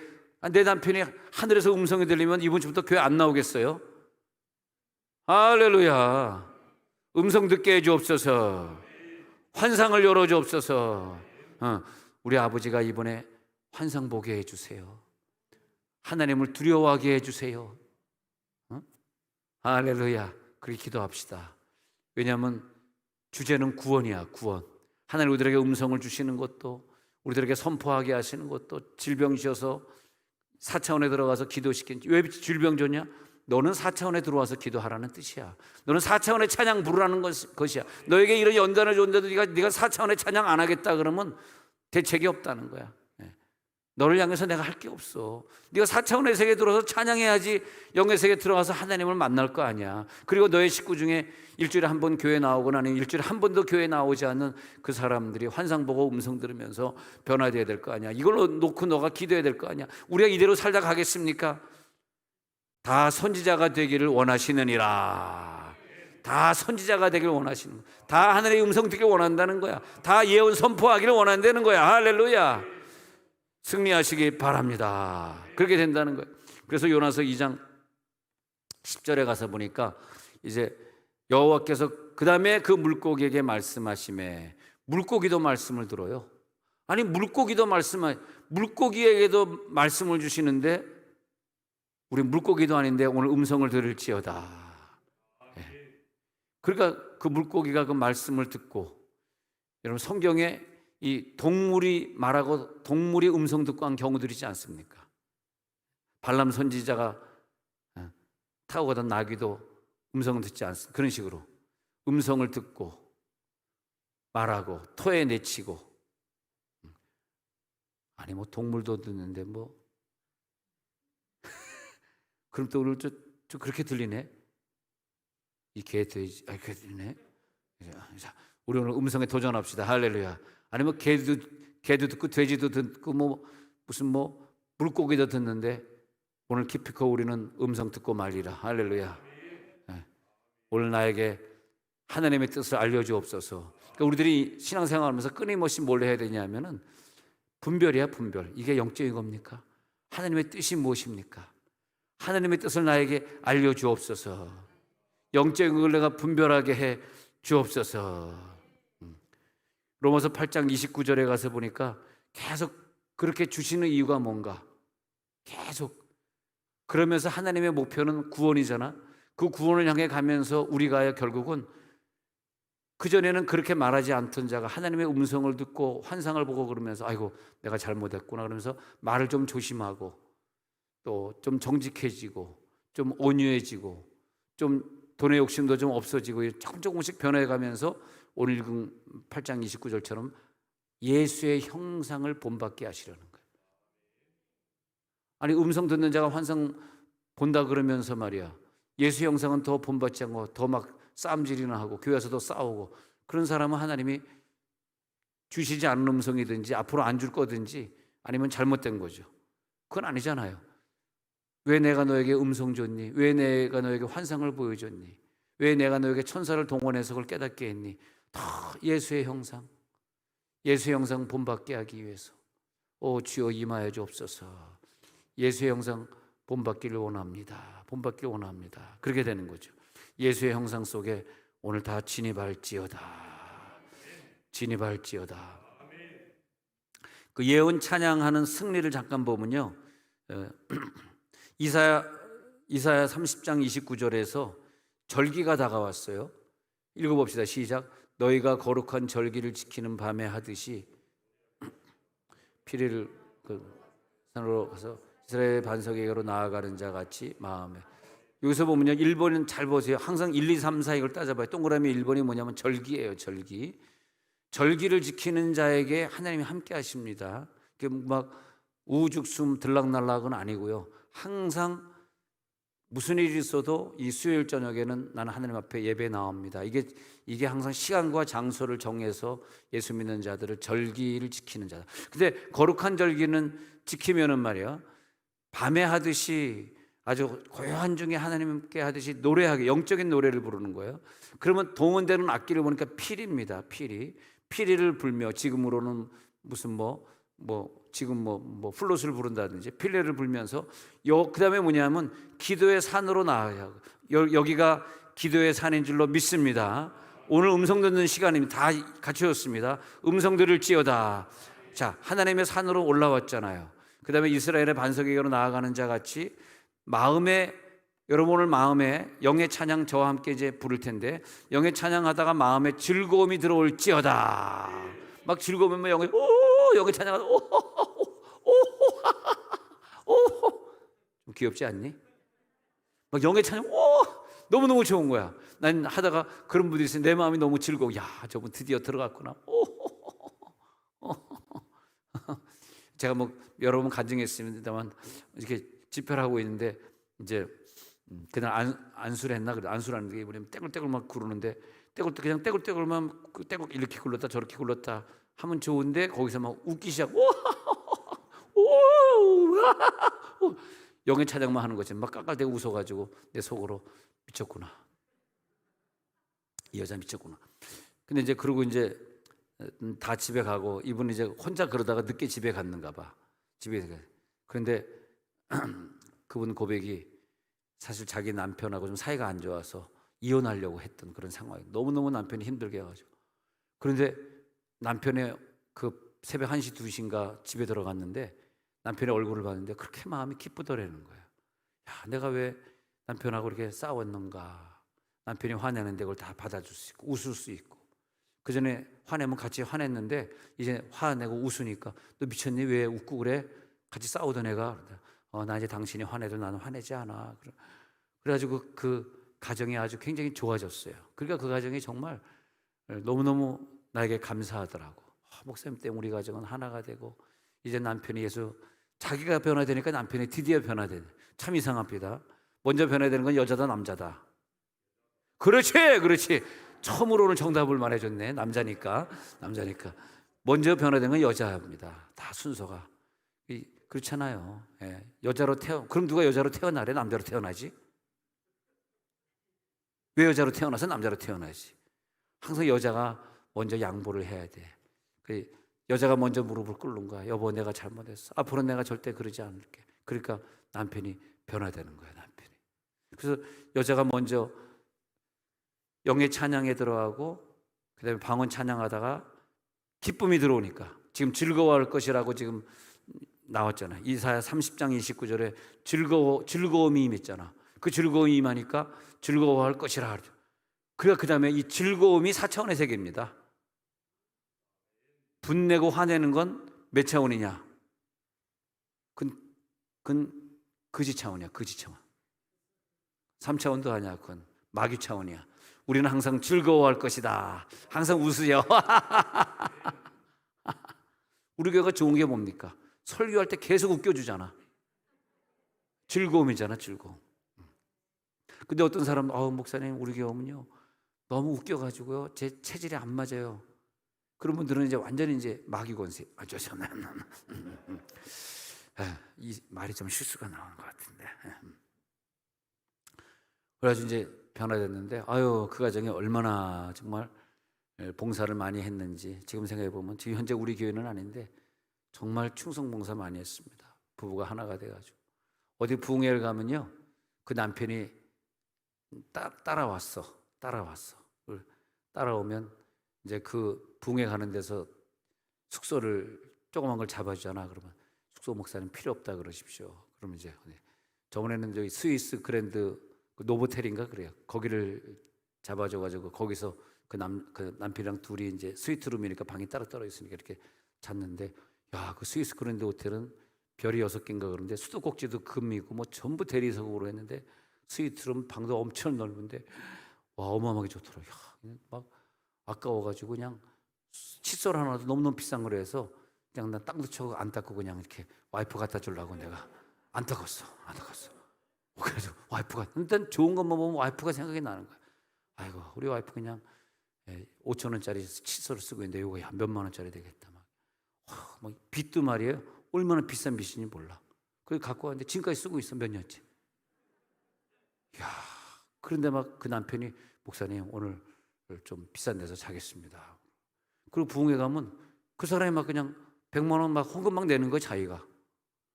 하늘에서 음성이 들리면 이번 주부터 교회 안 나오겠어요? 할렐루야. 음성 듣게 해주옵소서. 환상을 열어주옵소서. 우리 아버지가 이번에 환상 보게 해주세요. 하나님을 두려워하게 해주세요. 할렐루야. 그렇게 기도합시다. 왜냐하면 주제는 구원이야. 구원. 하나님 우리들에게 음성을 주시는 것도, 우리들에게 선포하게 하시는 것도 질병 주셔서 4차원에 들어가서 기도시킨. 왜 질병 줬냐? 너는 4차원에 들어와서 기도하라는 뜻이야. 너는 4차원의 찬양 부르라는 것이야. 너에게 이런 연단을 줬는데도 네가 4차원의 찬양 안 하겠다 그러면 대책이 없다는 거야. 너를 향해서 내가 할 게 없어. 네가 4차원의 세계에 들어와서 찬양해야지 영의 세계에 들어가서 하나님을 만날 거 아니야. 그리고 너의 식구 중에 일주일에 한 번 교회 나오거나 아니면 일주일에 한 번도 교회 나오지 않는 그 사람들이 환상 보고 음성 들으면서 변화되어야 될 거 아니야. 이걸 놓고 너가 기도해야 될 거 아니야. 우리가 이대로 살다 가겠습니까? 다 선지자가 되기를 원하시느니라. 다 선지자가 되기를 원하시는 거야. 다 하늘의 음성 듣기를 원한다는 거야. 다 예언 선포하기를 원한다는 거야. 할렐루야. 승리하시기 바랍니다. 그렇게 된다는 거예요. 그래서 요나서 2장 10절에 가서 보니까 이제 여호와께서 그 다음에 그 물고기에게 말씀하시매, 물고기도 말씀을 들어요. 아니 물고기에게도 말씀을 주시는데 우리 물고기도 아닌데 오늘 음성을 들을지어다. 그러니까 그 물고기가 그 말씀을 듣고, 여러분 성경에 이 동물이 말하고 동물이 음성 듣고 한 경우들이 있지 않습니까? 발람 선지자가 타고 가던 나귀도 음성을 듣지 않습니까? 그런 식으로 음성을 듣고 말하고 토에 내치고. 아니 뭐 동물도 듣는데 뭐 그럼 또 오늘 좀 그렇게 들리네. 이 개 돼지 그렇게 들리네. 자, 우리 오늘 음성에 도전합시다. 할렐루야. 아니면 개도 듣고 돼지도 듣고 뭐 무슨 뭐 물고기도 듣는데 오늘 기피코 우리는 음성 듣고 말리라. 할렐루야. 네. 오늘 나에게 하나님의 뜻을 알려주옵소서. 그러니까 우리들이 신앙생활하면서 끊임없이 뭘 해야 되냐면은 분별이야, 분별. 이게 영적인 겁니까? 하나님의 뜻이 무엇입니까? 하나님의 뜻을 나에게 알려주옵소서. 영적인 걸 내가 분별하게 해 주옵소서. 로마서 8장 29절에 가서 보니까 계속 그렇게 주시는 이유가 뭔가? 계속 그러면서 하나님의 목표는 구원이잖아. 그 구원을 향해 가면서 우리가 결국은 그전에는 그렇게 말하지 않던 자가 하나님의 음성을 듣고 환상을 보고 그러면서 아이고 내가 잘못했구나 그러면서 말을 좀 조심하고 또 좀 정직해지고 좀 온유해지고 좀 돈의 욕심도 좀 없어지고 조금씩 변해가면서 오늘 읽은 8장 29절처럼 예수의 형상을 본받게 하시려는 거예요. 아니 음성 듣는 자가 환상 본다 그러면서 말이야 예수 형상은 더 본받지 않고 더 막 싸움질이나 하고 교회에서도 싸우고 그런 사람은 하나님이 주시지 않은 음성이든지 앞으로 안 줄 거든지 아니면 잘못된 거죠. 그건 아니잖아요. 왜 내가 너에게 음성 줬니? 왜 내가 너에게 환상을 보여줬니? 왜 내가 너에게 천사를 동원해서 그걸 깨닫게 했니? 다 예수의 형상, 예수의 형상 본받게 하기 위해서. 오 주여 임하여 주옵소서. 예수의 형상 본받기를 원합니다. 본받기를 원합니다. 그렇게 되는 거죠. 예수의 형상 속에 오늘 다 진입할지어다. 진입할지어다. 그 예언 찬양하는 승리를 잠깐 보면요. 이사야 30장 29절에서 절기가 다가왔어요. 읽어봅시다. 시작. 너희가 거룩한 절기를 지키는 밤에 하듯이 피리를 산으로 가서 이스라엘 반석에게로 나아가는 자 같이 마음에. 여기서 보면요. 1번은 잘 보세요. 항상 1, 2, 3, 4 이걸 따져봐요. 동그라미 1번이 뭐냐면 절기예요. 절기. 절기를 지키는 자에게 하나님이 함께 하십니다. 막 우죽숨 들락날락은 아니고요. 항상 무슨 일이 있어도 이 수요일 저녁에는 나는 하나님 앞에 예배 나옵니다. 이게 항상 시간과 장소를 정해서 예수 믿는 자들을 절기를 지키는 자다. 근데 거룩한 절기는 지키면은 말이야. 밤에 하듯이 아주 고요한 중에 하나님께 하듯이 노래하게 영적인 노래를 부르는 거예요. 그러면 동원되는 악기를 보니까 피리입니다. 피리를 불며 지금으로는 무슨 지금 플룻을 부른다든지 필레를 불면서 그다음에 뭐냐면 기도의 산으로 나아야 여기가 기도의 산인 줄로 믿습니다. 오늘 음성 듣는 시간입니다. 다 갖추었습니다. 음성 들을지어다. 자, 하나님의 산으로 올라왔잖아요. 그다음에 이스라엘의 반석에게로 나아가는 자 같이 여러분 오늘 마음에 영의 찬양 저와 함께 이제 부를 텐데 영의 찬양하다가 마음에 즐거움이 들어올지어다. 막 즐거우면 영이 영의 찬양하다. 오, 좀 귀엽지 않니? 막 영의 찬양, 너무너무 좋은 거야. 난 하다가 그런 분들이 있으면 내 마음이 너무 즐거워. 야, 저분 드디어 들어갔구나. 제가 뭐 여러 번 간증했습니다만 이렇게 집회를 하고 있는데 이제 그날 안수를 했나? 그래 안수라는 게 뭐냐면 떼굴떼굴 막 구르는데 그냥 떼굴떼굴만 떼굴 이렇게 굴렀다 저렇게 굴렀다 하면 좋은데 거기서 막 웃기 시작. 영의 찬양만 하는 거지. 막 깔깔대고 웃어가지고 내 속으로 미쳤구나. 이 여자 미쳤구나. 근데 이제 그러고 이제 다 집에 가고 이분은 이제 혼자 그러다가 늦게 집에 갔는가 봐. 그런데 그분 고백이 사실 자기 남편하고 좀 사이가 안 좋아서 이혼하려고 했던 그런 상황이에요. 너무너무 남편이 힘들게 해가지고. 그런데 남편의 그 새벽 1시 2시인가 집에 들어갔는데 남편의 얼굴을 봤는데 그렇게 마음이 기쁘더라는 거예요. 야, 내가 왜 남편하고 이렇게 싸웠는가. 남편이 화내는데 그걸 다 받아줄 수 있고 웃을 수 있고. 그 전에 화내면 같이 화냈는데 이제 화내고 웃으니까 너 미쳤니? 왜 웃고 그래? 같이 싸우던 애가 나 이제 당신이 화내도 나는 화내지 않아. 그래가지고 그 가정이 아주 굉장히 좋아졌어요. 그러니까 그 가정이 정말 너무너무 나에게 감사하더라고. 목사님 때문에 우리 가정은 하나가 되고 이제 남편이 자기가 변화되니까 남편이 드디어 변화되네. 참 이상합니다. 먼저 변화되는 건 여자다 남자다. 그렇지. 처음으로 오늘 정답을 말해줬네. 남자니까 먼저 변화된 건 여자입니다. 다 순서가 그렇잖아요. 예. 그럼 누가 여자로 태어나래? 남자로 태어나지? 왜 여자로 태어나서 남자로 태어나지? 항상 여자가 먼저 양보를 해야 돼. 여자가 먼저 무릎을 꿇는 거야. 여보, 내가 잘못했어. 앞으로 내가 절대 그러지 않을게. 그러니까 남편이 변화되는 거야. 남편이. 그래서 여자가 먼저 영의 찬양에 들어가고 그다음에 방언 찬양하다가 기쁨이 들어오니까 지금 즐거워할 것이라고 지금 나왔잖아요. 이사야 30장 29절에 즐거움이 임했잖아. 그 즐거움이 임하니까 즐거워할 것이라 하죠. 그러니까 그 다음에 이 즐거움이 4차원의 세계입니다. 분내고 화내는 건 몇 차원이냐? 그건 거지 차원이야. 거지 차원. 3차원도 아니야. 그건 마귀 차원이야. 우리는 항상 즐거워할 것이다. 항상 웃으려. 우리 교회가 좋은 게 뭡니까? 설교할 때 계속 웃겨주잖아. 즐거움이잖아, 즐거움. 근데 어떤 사람은 목사님 우리 교회는요 너무 웃겨가지고요 제 체질이 안 맞아요. 그런 분들은 이제 완전히 이제 마귀 권세. 죄송합니다. 이 말이 좀 실수가 나오는 것 같은데. 그래가지고 이제 변화됐는데 그 가정이 얼마나 정말 봉사를 많이 했는지 지금 생각해 보면 지금 현재 우리 교회는 아닌데 정말 충성 봉사 많이 했습니다. 부부가 하나가 돼가지고 어디 부흥회를 가면요 그 남편이 따라왔어. 따라오면 이제 그 부흥회 가는 데서 숙소를 조그만 걸 잡아주잖아. 그러면 숙소 목사님 필요 없다 그러십시오. 그러면 이제 저번에는 저기 스위스 그랜드 노보텔인가 그래요. 거기를 잡아줘가지고 거기서 그 남편이랑 둘이 이제 스위트룸이니까 방이 따로 있으니까 이렇게 잤는데 그 스위스 그랜드 호텔은 별이 6개인가 그런데 수도꼭지도 금이고 뭐 전부 대리석으로 했는데 스위트룸 방도 엄청 넓은데 어마어마하게 좋더라고요. 막 아까워가지고 그냥 칫솔 하나도 너무너무 비싼 거로 해서 그냥 나 땅도 쳐고 안 닦고 그냥 이렇게 와이프 갖다 주려고 내가 안 닦았어. 그래서 와이프가 일단 좋은 것만 보면 와이프가 생각이 나는 거야. 아이고 우리 와이프 그냥 5,000원짜리 칫솔을 쓰고 있는데 이거 몇만 원짜리 되겠다. 막 빚도 말이에요. 얼마나 비싼 빚인지 몰라. 그걸 갖고 왔는데 지금까지 쓰고 있어. 몇 년째. 그런데 막 그 남편이 목사님 오늘 좀 비싼 데서 자겠습니다. 그리고 부흥회 가면 그 사람이 막 그냥 100만 원 막 헌금 막 내는 거야 자기가.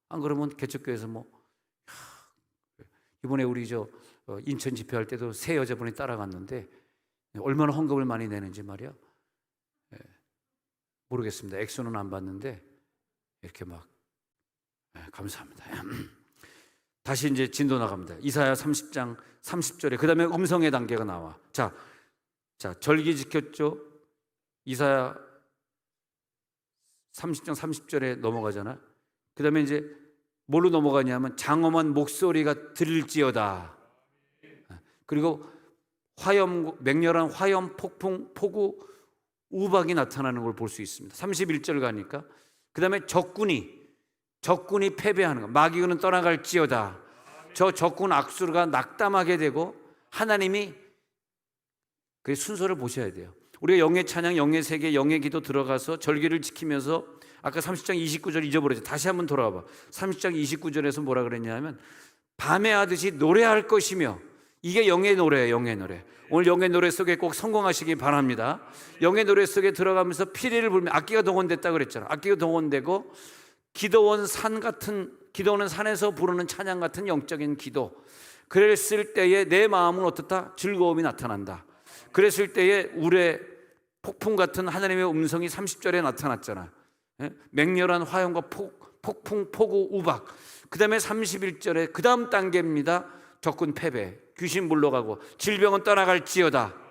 안 그러면 개척교회에서 이번에 우리 인천 집회할 때도 새 여자분이 따라갔는데 얼마나 헌금을 많이 내는지 말이야. 모르겠습니다. 액수는 안 봤는데 이렇게 막 감사합니다. 다시 이제 진도 나갑니다. 이사야 30장 30절에 그 다음에 음성의 단계가 나와. 자 절기 지켰죠. 이사야 30장 30절에 넘어가잖아. 그 다음에 이제 뭘로 넘어가냐면 장엄한 목소리가 들릴지어다. 그리고 맹렬한 화염, 폭풍, 폭우, 우박이 나타나는 걸 볼 수 있습니다. 31절 가니까 그 다음에 적군이 패배하는 거. 마귀는 떠나갈지어다. 저 적군 악수가 낙담하게 되고 하나님이 그 순서를 보셔야 돼요. 우리가 영의 찬양, 영의 세계, 영의 기도 들어가서 절기를 지키면서 아까 30장 29절 잊어버렸죠. 다시 한번 돌아와 봐. 30장 29절에서 뭐라 그랬냐면 밤에 하듯이 노래할 것이며, 이게 영의 노래예요. 영의 노래. 오늘 영의 노래 속에 꼭 성공하시기 바랍니다. 영의 노래 속에 들어가면서 피리를 불며, 악기가 동원됐다 그랬잖아. 악기가 동원되고 기도원 산에서 부르는 찬양 같은 영적인 기도. 그랬을 때에 내 마음은 어떻다? 즐거움이 나타난다. 그랬을 때에 우레 폭풍 같은 하나님의 음성이 30절에 나타났잖아. 맹렬한 화염과 폭풍, 폭우, 우박. 그 다음에 31절에 그 다음 단계입니다. 적군 패배, 귀신 물러가고 질병은 떠나갈지어다.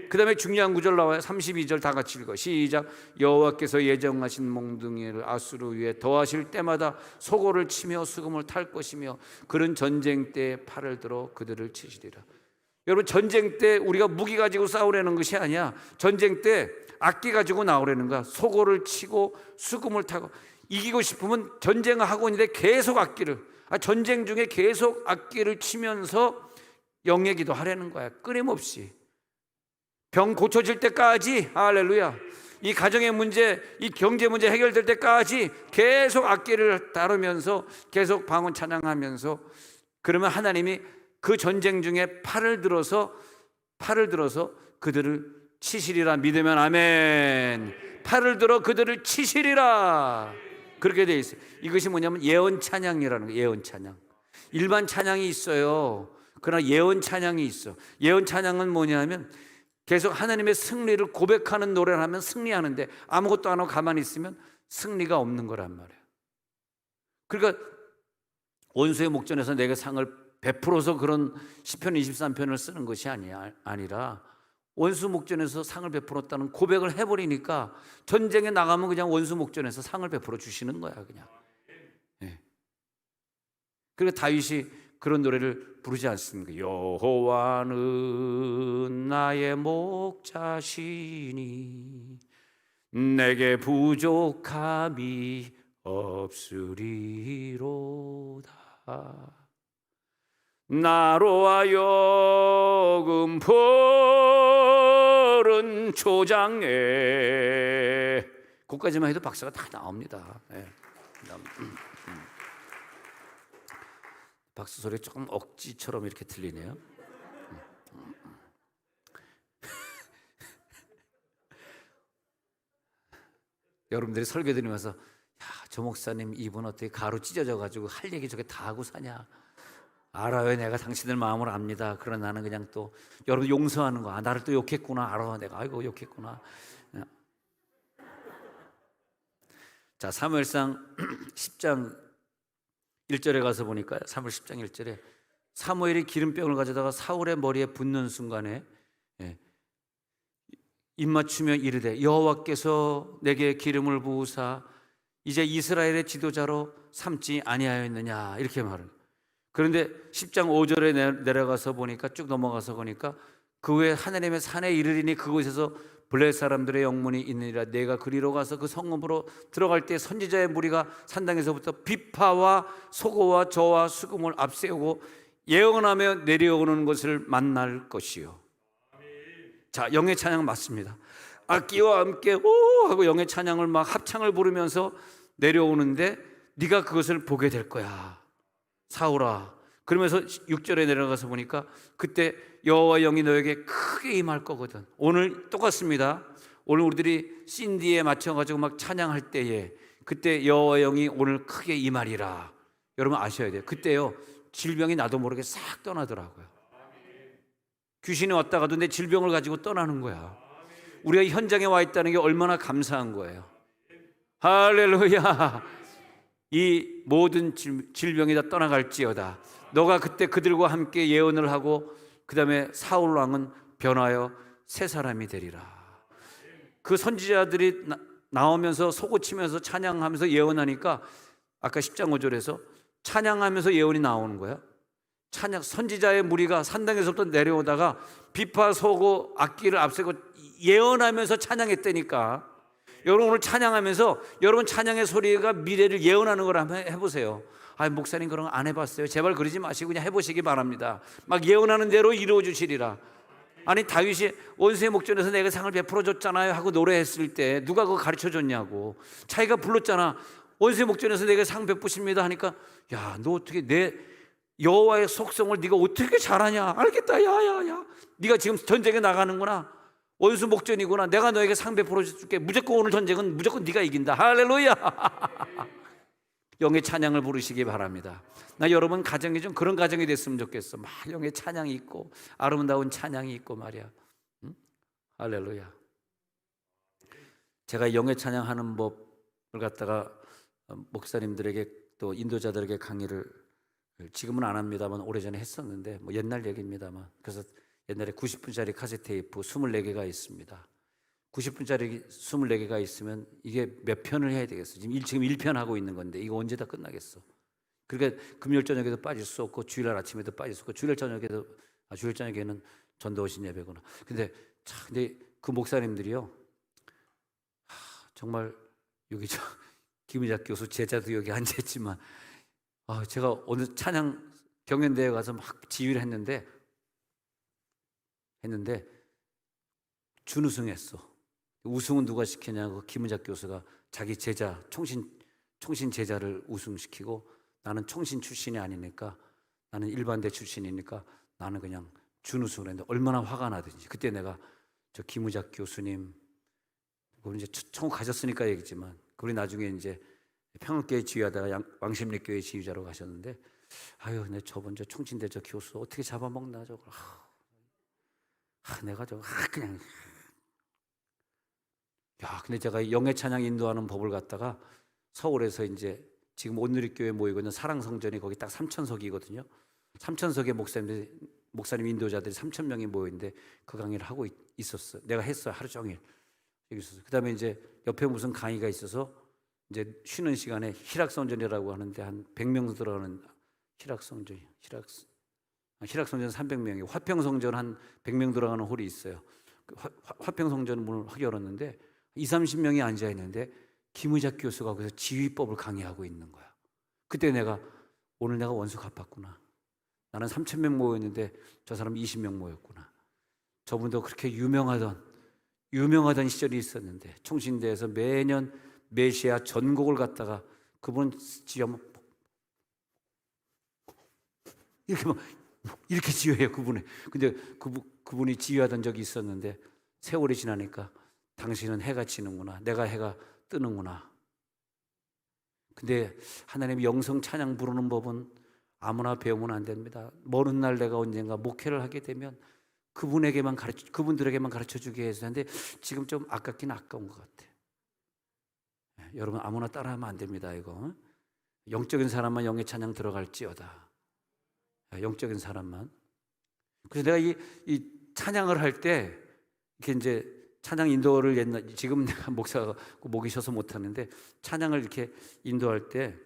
그 다음에 중요한 구절 나와요. 32절 다 같이 읽어. 시작. 여호와께서 예정하신 몽둥이를 아수르 위에 더하실 때마다 소고를 치며 수금을 탈 것이며 그런 전쟁 때에 팔을 들어 그들을 치시리라. 여러분, 전쟁 때 우리가 무기 가지고 싸우려는 것이 아니야. 전쟁 때 악기 가지고 나오려는 거야. 소고를 치고 수금을 타고. 이기고 싶으면 전쟁을 하고 있는데 계속 전쟁 중에 계속 악기를 치면서 영의 기도 하려는 거야. 끊임없이. 병 고쳐질 때까지, 할렐루야. 이 가정의 문제, 이 경제 문제 해결될 때까지 계속 악기를 다루면서 계속 방언 찬양하면서, 그러면 하나님이 그 전쟁 중에 팔을 들어서 그들을 치시리라. 믿으면 아멘. 팔을 들어 그들을 치시리라. 그렇게 되어 있어요. 이것이 뭐냐면 예언 찬양이라는 거예요. 예언 찬양. 일반 찬양이 있어요. 그러나 예언 찬양이 있어. 예언 찬양은 뭐냐면 계속 하나님의 승리를 고백하는 노래를 하면 승리하는데 아무것도 안 하고 가만히 있으면 승리가 없는 거란 말이에요. 그러니까 원수의 목전에서 내가 상을 베풀어서 그런 시편 23편을 쓰는 것이 아니라 원수 목전에서 상을 베풀었다는 고백을 해버리니까 전쟁에 나가면 그냥 원수 목전에서 상을 베풀어 주시는 거야 그냥. 네. 그리고 다윗이 그런 노래를 부르지 않습니까? 여호와는 나의 목자시니 내게 부족함이 없으리로다. 나로 하여금 푸른 초장에, 그까지만 해도 박수가 다 나옵니다. 네. 박수 소리 조금 억지처럼 이렇게 들리네요. 여러분들이 설교 들으면서 야, 저 목사님 입은 어떻게 가루 찢어져 가지고 할 얘기 저게 다 하고 사냐. 알아요. 내가 당신들 마음을 압니다. 그러나 나는 그냥 또 여러분 용서하는 거. 나를 또 욕했구나. 알아. 내가 아이고 욕했구나. 자, 사무엘상 10장 1절에 가서 보니까 사무엘 10장 1절에 사무엘이 기름병을 가져다가 사울의 머리에 붓는 순간에 입맞추며 이르되 여호와께서 내게 기름을 부으사 이제 이스라엘의 지도자로 삼지 아니하였느냐, 이렇게 말을. 그런데 10장 5절에 내려가서 보니까, 쭉 넘어가서 보니까 그 후에 하나님의 산에 이르리니 그곳에서 블레셋 사람들의 영문이 있느니라. 내가 그리로 가서 그 성읍으로 들어갈 때 선지자의 무리가 산당에서부터 비파와 소고와 저와 수금을 앞세우고 예언하며 내려오는 것을 만날 것이요. 자, 영의 찬양 맞습니다. 악기와 함께 오 하고 영의 찬양을 막 합창을 부르면서 내려오는데 네가 그것을 보게 될 거야, 사울아. 그러면서 6절에 내려가서 보니까 그때 여호와 영이 너에게 크게 임할 거거든. 오늘 똑같습니다. 오늘 우리들이 신디에 맞춰가지고 막 찬양할 때에 그때 여호와 영이 오늘 크게 임하리라. 여러분 아셔야 돼요. 그때요 질병이 나도 모르게 싹 떠나더라고요. 귀신이 왔다가도 내 질병을 가지고 떠나는 거야. 우리가 현장에 와 있다는 게 얼마나 감사한 거예요. 할렐루야. 이 모든 질병이 다 떠나갈지어다. 너가 그때 그들과 함께 예언을 하고 그 다음에 사울 왕은 변하여 새 사람이 되리라. 그 선지자들이 나오면서 속고치면서 찬양하면서 예언하니까 아까 10장 5절에서 찬양하면서 예언이 나오는 거야. 찬양 선지자의 무리가 산당에서부터 내려오다가 비파 소고 악기를 앞세고 예언하면서 찬양했다니까. 여러분 오늘 찬양하면서 여러분 찬양의 소리가 미래를 예언하는 걸 한번 해보세요. 아, 목사님 그런 거 안 해봤어요. 제발 그러지 마시고 그냥 해보시기 바랍니다. 막 예언하는 대로 이루어 주시리라. 아니 다윗이 원수의 목전에서 내가 상을 베풀어 줬잖아요 하고 노래했을 때 누가 그거 가르쳐 줬냐고. 자기가 불렀잖아. 원수의 목전에서 내가 상 베푸십니다 하니까 야, 너 어떻게 내 여호와의 속성을 네가 어떻게 잘하냐. 알겠다. 야야야, 네가 지금 전쟁에 나가는구나. 원수 목전이구나. 내가 너에게 상 베풀어 줄게. 무조건 오늘 전쟁은 무조건 네가 이긴다. 할렐루야. 영의 찬양을 부르시기 바랍니다. 나 여러분 가정이 좀 그런 가정이 됐으면 좋겠어. 막 영의 찬양이 있고 아름다운 찬양이 있고 말이야. 응? 할렐루야. 제가 영의 찬양하는 법을 갖다가 목사님들에게 또 인도자들에게 강의를 지금은 안 합니다만 오래전에 했었는데 뭐 옛날 얘기입니다만, 그래서 옛날에 90분짜리 카세트 테이프 24개가 있습니다. 90분짜리 24개가 있으면 이게 몇 편을 해야 되겠어? 지금 1편 하고 있는 건데 이거 언제 다 끝나겠어? 그러니까 금요일 저녁에도 빠질 수 없고 주일날 아침에도 빠질 수 없고 주일 저녁에는 전도오신 예배구나. 근데 그 목사님들이요, 정말 여기 김의작 교수 제자도 여기 앉아있지만 제가 오늘 찬양 경연대회 가서 막 지휘를 했는데 준우승했어. 우승은 누가 시키냐고 김은작 교수가 자기 제자 총신 제자를 우승시키고, 나는 총신 출신이 아니니까, 나는 일반대 출신이니까 나는 그냥 준우승을 했는데 얼마나 화가 나든지. 그때 내가 저 김은작 교수님, 그걸 이제 총 가셨으니까 얘기지만 그분이 나중에 이제 평안교회 지휘하다가 왕십리교회 지휘자로 가셨는데, 아유, 내 저번 저 총신대 저 교수 어떻게 잡아먹나 저걸. 내가 저거 그냥. 근데 제가 영의 찬양 인도하는 법을 갖다가 서울에서 이제 지금 온누리교회 모이고 있는 사랑성전이 거기 딱 3,000석이거든요. 3,000석의 목사님 인도자들이 3,000명이 모여 있는데 그 강의를 하고 있었어요. 내가 했어요. 하루 종일 여기 있었어요. 그다음에 이제 옆에 무슨 강의가 있어서 이제 쉬는 시간에 희락성전이라고 하는데 한 100명 들어가는 희락성전 300명이 화평성전 한 100명 들어가는 홀이 있어요. 화평성전 문을 확 열었는데 20-30명이 앉아 있는데 김의작 교수가 거기서 지휘법을 강의하고 있는 거야. 그때 내가 오늘 내가 원수 갚았구나. 나는 3,000명 모였는데 저 사람 20명 모였구나. 저분도 그렇게 유명하던 시절이 있었는데 총신대에서 매년 메시아 전곡을 갖다가 그분 지휘하면 이렇게 지휘해요. 근데 그분이 지휘하던 적이 있었는데 세월이 지나니까 당신은 해가 지는구나, 내가 해가 뜨는구나. 근데 하나님의 영성 찬양 부르는 법은 아무나 배우면 안 됩니다. 먼 날 내가 언젠가 목회를 하게 되면 그분들에게만 가르쳐 주게 해서 하는데 지금 좀 아깝긴 아까운 것 같아. 여러분 아무나 따라하면 안 됩니다. 이거 영적인 사람만 영의 찬양 들어갈지어다. 영적인 사람만. 그래서 내가 이 찬양을 할 때 이렇게 이제 찬양 인도를 지금 내가 목사가 목이 쉬어서 못 하는데 찬양을 이렇게 인도할 때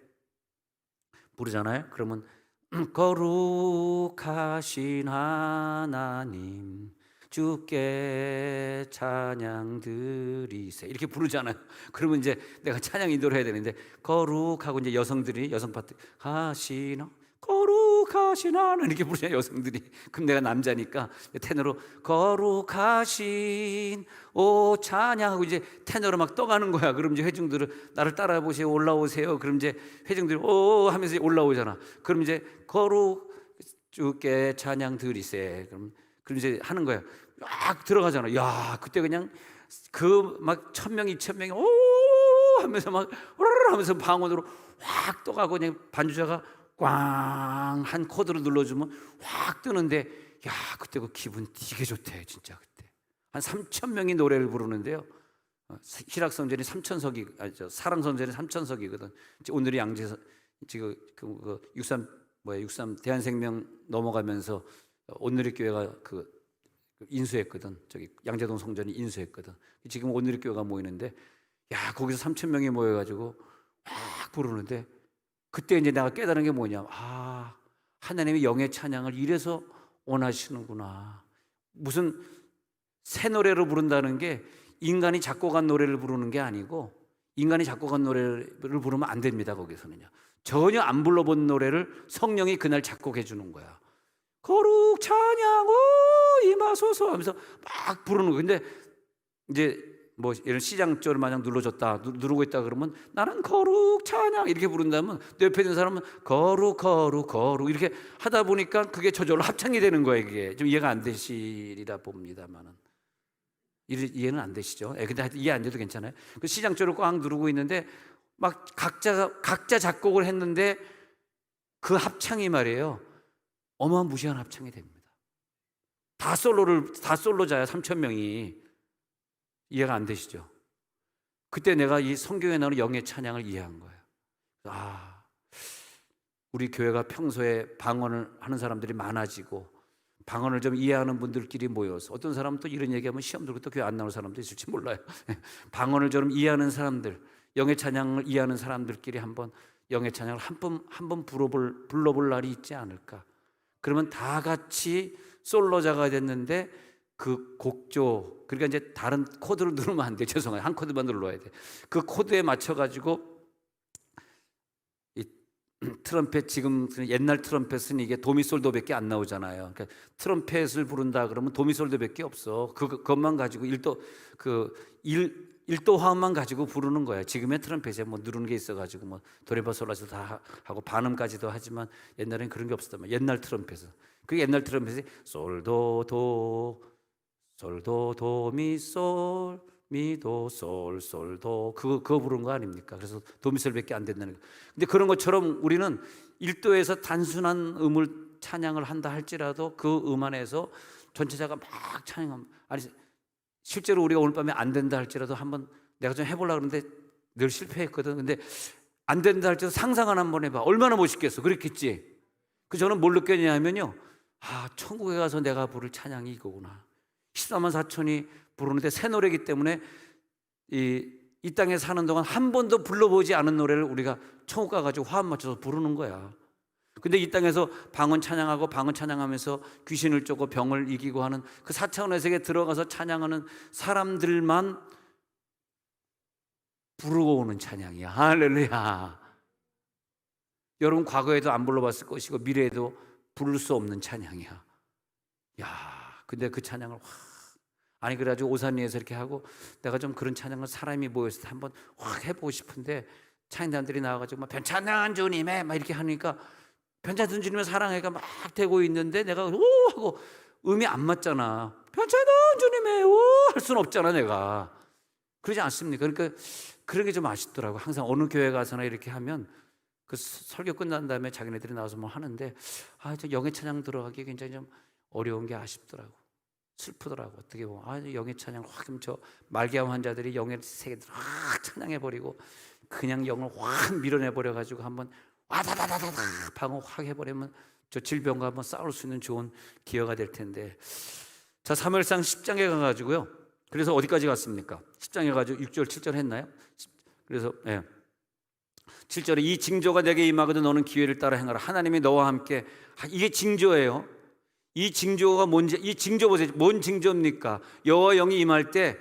부르잖아요. 그러면 거룩하신 하나님 주께 찬양 드리세 이렇게 부르잖아요. 그러면 이제 내가 찬양 인도를 해야 되는데 거룩하고 이제 여성 파트 거룩하신 하나님 이렇게 부르잖아요, 여성들이. 그럼 내가 남자니까 테너로 거룩하신 오 찬양하고 이제 테너로 막 떠가는 거야. 그럼 이제 회중들은 나를 따라해 보세요, 올라오세요. 그럼 이제 회중들이 오 하면서 올라오잖아. 그럼 이제 거룩 주께 찬양 드리세. 그럼 이제 하는 거야. 막 들어가잖아. 야, 그때 그냥 그 막 1,000명, 2,000명이 오 하면서 막 오르르 하면서 방언으로 확 떠가고 그냥 반주자가 꽝 한 코드를 눌러주면 확 뜨는데, 야, 그때 그 기분 되게 좋대. 진짜 그때 한 3,000명이 노래를 부르는데요. 희락성전이 3,000석이 사랑성전이 3,000석이거든. 오늘이 양재 지금 그 63 대한생명 넘어가면서 온누리 교회가 인수했거든. 저기 양재동 성전이 인수했거든. 지금 온누리 교회가 모이는데, 야, 거기서 3천 명이 모여가지고 막 부르는데 그때 이제 내가 깨달은 게 뭐냐. 아, 하나님의 영의 찬양을 이래서 원하시는구나. 무슨 새 노래로 부른다는 게 인간이 작곡한 노래를 부르는 게 아니고, 인간이 작곡한 노래를 부르면 안 됩니다. 거기서는요. 전혀 안 불러본 노래를 성령이 그날 작곡해 주는 거야. 거룩 찬양 오 임하소서 하면서 막 부르는 거예요. 근데 이제 뭐 이런 시장조를 마냥 눌러줬다, 누르고 있다 그러면 나는 거룩 찬양 이렇게 부른다면 내 옆에 있는 사람은 거룩 거룩 거룩 이렇게 하다 보니까 그게 저절로 합창이 되는 거예요. 이게 좀 이해가 안 되시리라 봅니다만은 이해는 안 되시죠? 근데 하여튼 이해 안 돼도 괜찮아요. 그 시장조를 꽉 누르고 있는데 막 각자 작곡을 했는데 그 합창이 말이에요. 어마무시한 합창이 됩니다. 다 솔로자야 3천 명이. 이해가 안 되시죠? 그때 내가 이 성경에 나오는 영의 찬양을 이해한 거예요. 아, 우리 교회가 평소에 방언을 하는 사람들이 많아지고 방언을 좀 이해하는 분들끼리 모여서, 어떤 사람은 또 이런 얘기하면 시험 들고 또 교회 안 나오는 사람도 있을지 몰라요. 방언을 좀 이해하는 사람들, 영의 찬양을 이해하는 사람들끼리 한번 영의 찬양을 한번 불러볼 날이 있지 않을까. 그러면 다 같이 솔로자가 됐는데 그 곡조, 그러니까 이제 다른 코드를 누르면 안 돼. 죄송해요. 한 코드만 눌러야 돼. 그 코드에 맞춰가지고 이 트럼펫, 지금 옛날 트럼펫은 이게 도미솔도밖에 안 나오잖아요. 그러니까 트럼펫을 부른다 그러면 도미솔도밖에 없어. 그것만 가지고 일도 화음만 가지고 부르는 거야. 지금의 트럼펫에 뭐 누르는 게 있어가지고 뭐 도레미파솔라시도 다 하고 반음까지도 하지만 옛날엔 그런 게 없었단 말이야. 옛날 트럼펫은. 그 옛날 트럼펫이 솔도 도미솔 미도 솔도 그거 부른 거 아닙니까? 그래서 도미솔밖에 안 된다는 거. 근데 그런 것처럼 우리는 일도에서 단순한 음을 찬양을 한다 할지라도 그 음 안에서 전체자가 막 찬양하면, 아니 실제로 우리가 오늘 밤에 안 된다 할지라도 한번 내가 좀 해보려고 그러는데 늘 실패했거든. 근데 안 된다 할지라도 상상을 한번 해봐. 얼마나 멋있겠어. 그랬겠지. 저는 뭘 느꼈냐면요, 아, 천국에 가서 내가 부를 찬양이 이거구나. 14만 4천이 부르는데 새 노래이기 때문에 이 땅에 사는 동안 한 번도 불러보지 않은 노래를 우리가 천국 가가지고 화음 맞춰서 부르는 거야. 근데 이 땅에서 방언 찬양하고 방언 찬양하면서 귀신을 쫓고 병을 이기고 하는 그 4차원의 세계에 들어가서 찬양하는 사람들만 부르고 오는 찬양이야. 할렐루야. 여러분 과거에도 안 불러봤을 것이고 미래에도 부를 수 없는 찬양이야. 야, 근데 그 찬양을 아니 그래가지고 오산리에서 이렇게 하고, 내가 좀 그런 찬양을 사람이 모였을 때 한번 확 해보고 싶은데 찬양단들이 나와가지고 막 변찬한 주님의 막 이렇게 하니까 변찬한 주님의 사랑해가 막 되고 있는데 내가 오 하고 음이 안 맞잖아. 변찬한 주님의 오 할 수는 없잖아 내가. 그러지 않습니까? 그러니까 그런 게 좀 아쉽더라고. 항상 어느 교회 가서나 이렇게 하면 그 설교 끝난 다음에 자기네들이 나와서 뭐 하는데, 아, 저 영의 찬양 들어가기 굉장히 좀 어려운 게 아쉽더라고. 슬프더라고. 어떻게 보면 영의 찬양 확, 저 말기암 환자들이 영의 세계를 확 찬양해버리고 그냥 영을 확 밀어내버려가지고 한번 와다다다다다 방어 확 해버리면 저 질병과 한번 싸울 수 있는 좋은 기회가 될 텐데. 자, 사무엘상 10장에 가가지고요. 그래서 어디까지 갔습니까? 10장에 가지고 6절 7절 했나요? 그래서 7절에 이 징조가 내게 임하거든 너는 기회를 따라 행하라. 하나님이 너와 함께. 이게 징조예요. 이 징조가 뭔지, 이 징조 보세요. 뭔 징조입니까? 여호와 영이 임할 때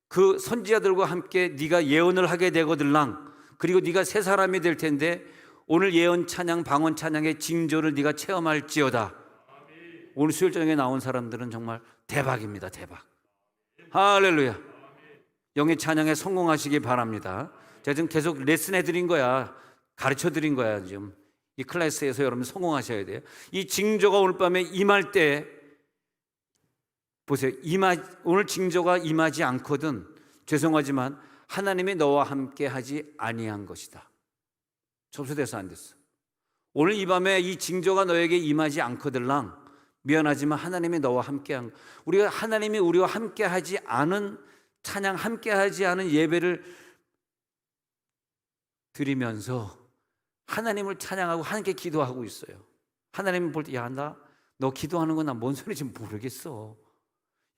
그 선지자들과 함께 네가 예언을 하게 되거들랑, 그리고 네가 새 사람이 될 텐데 오늘 예언 찬양 방언 찬양의 징조를 네가 체험할지어다. 오늘 수요일 저녁에 나온 사람들은 정말 대박입니다. 대박. 할렐루야. 영의 찬양에 성공하시기 바랍니다. 제가 지금 계속 레슨해 드린 거야. 가르쳐 드린 거야. 지금 이 클래스에서 여러분 성공하셔야 돼요. 이 징조가 오늘 밤에 임할 때 보세요. 오늘 징조가 임하지 않거든 죄송하지만 하나님이 너와 함께 하지 아니한 것이다. 접수돼서 안 됐어. 오늘 이 밤에 이 징조가 너에게 임하지 않거들랑 미안하지만 하나님이 너와 함께한, 우리가 하나님이 우리와 함께하지 않은 찬양, 함께하지 않은 예배를 드리면서 하나님을 찬양하고 함께 기도하고 있어요. 하나님 볼 때, 야, 너 기도하는 거 나 뭔 소리인지 모르겠어.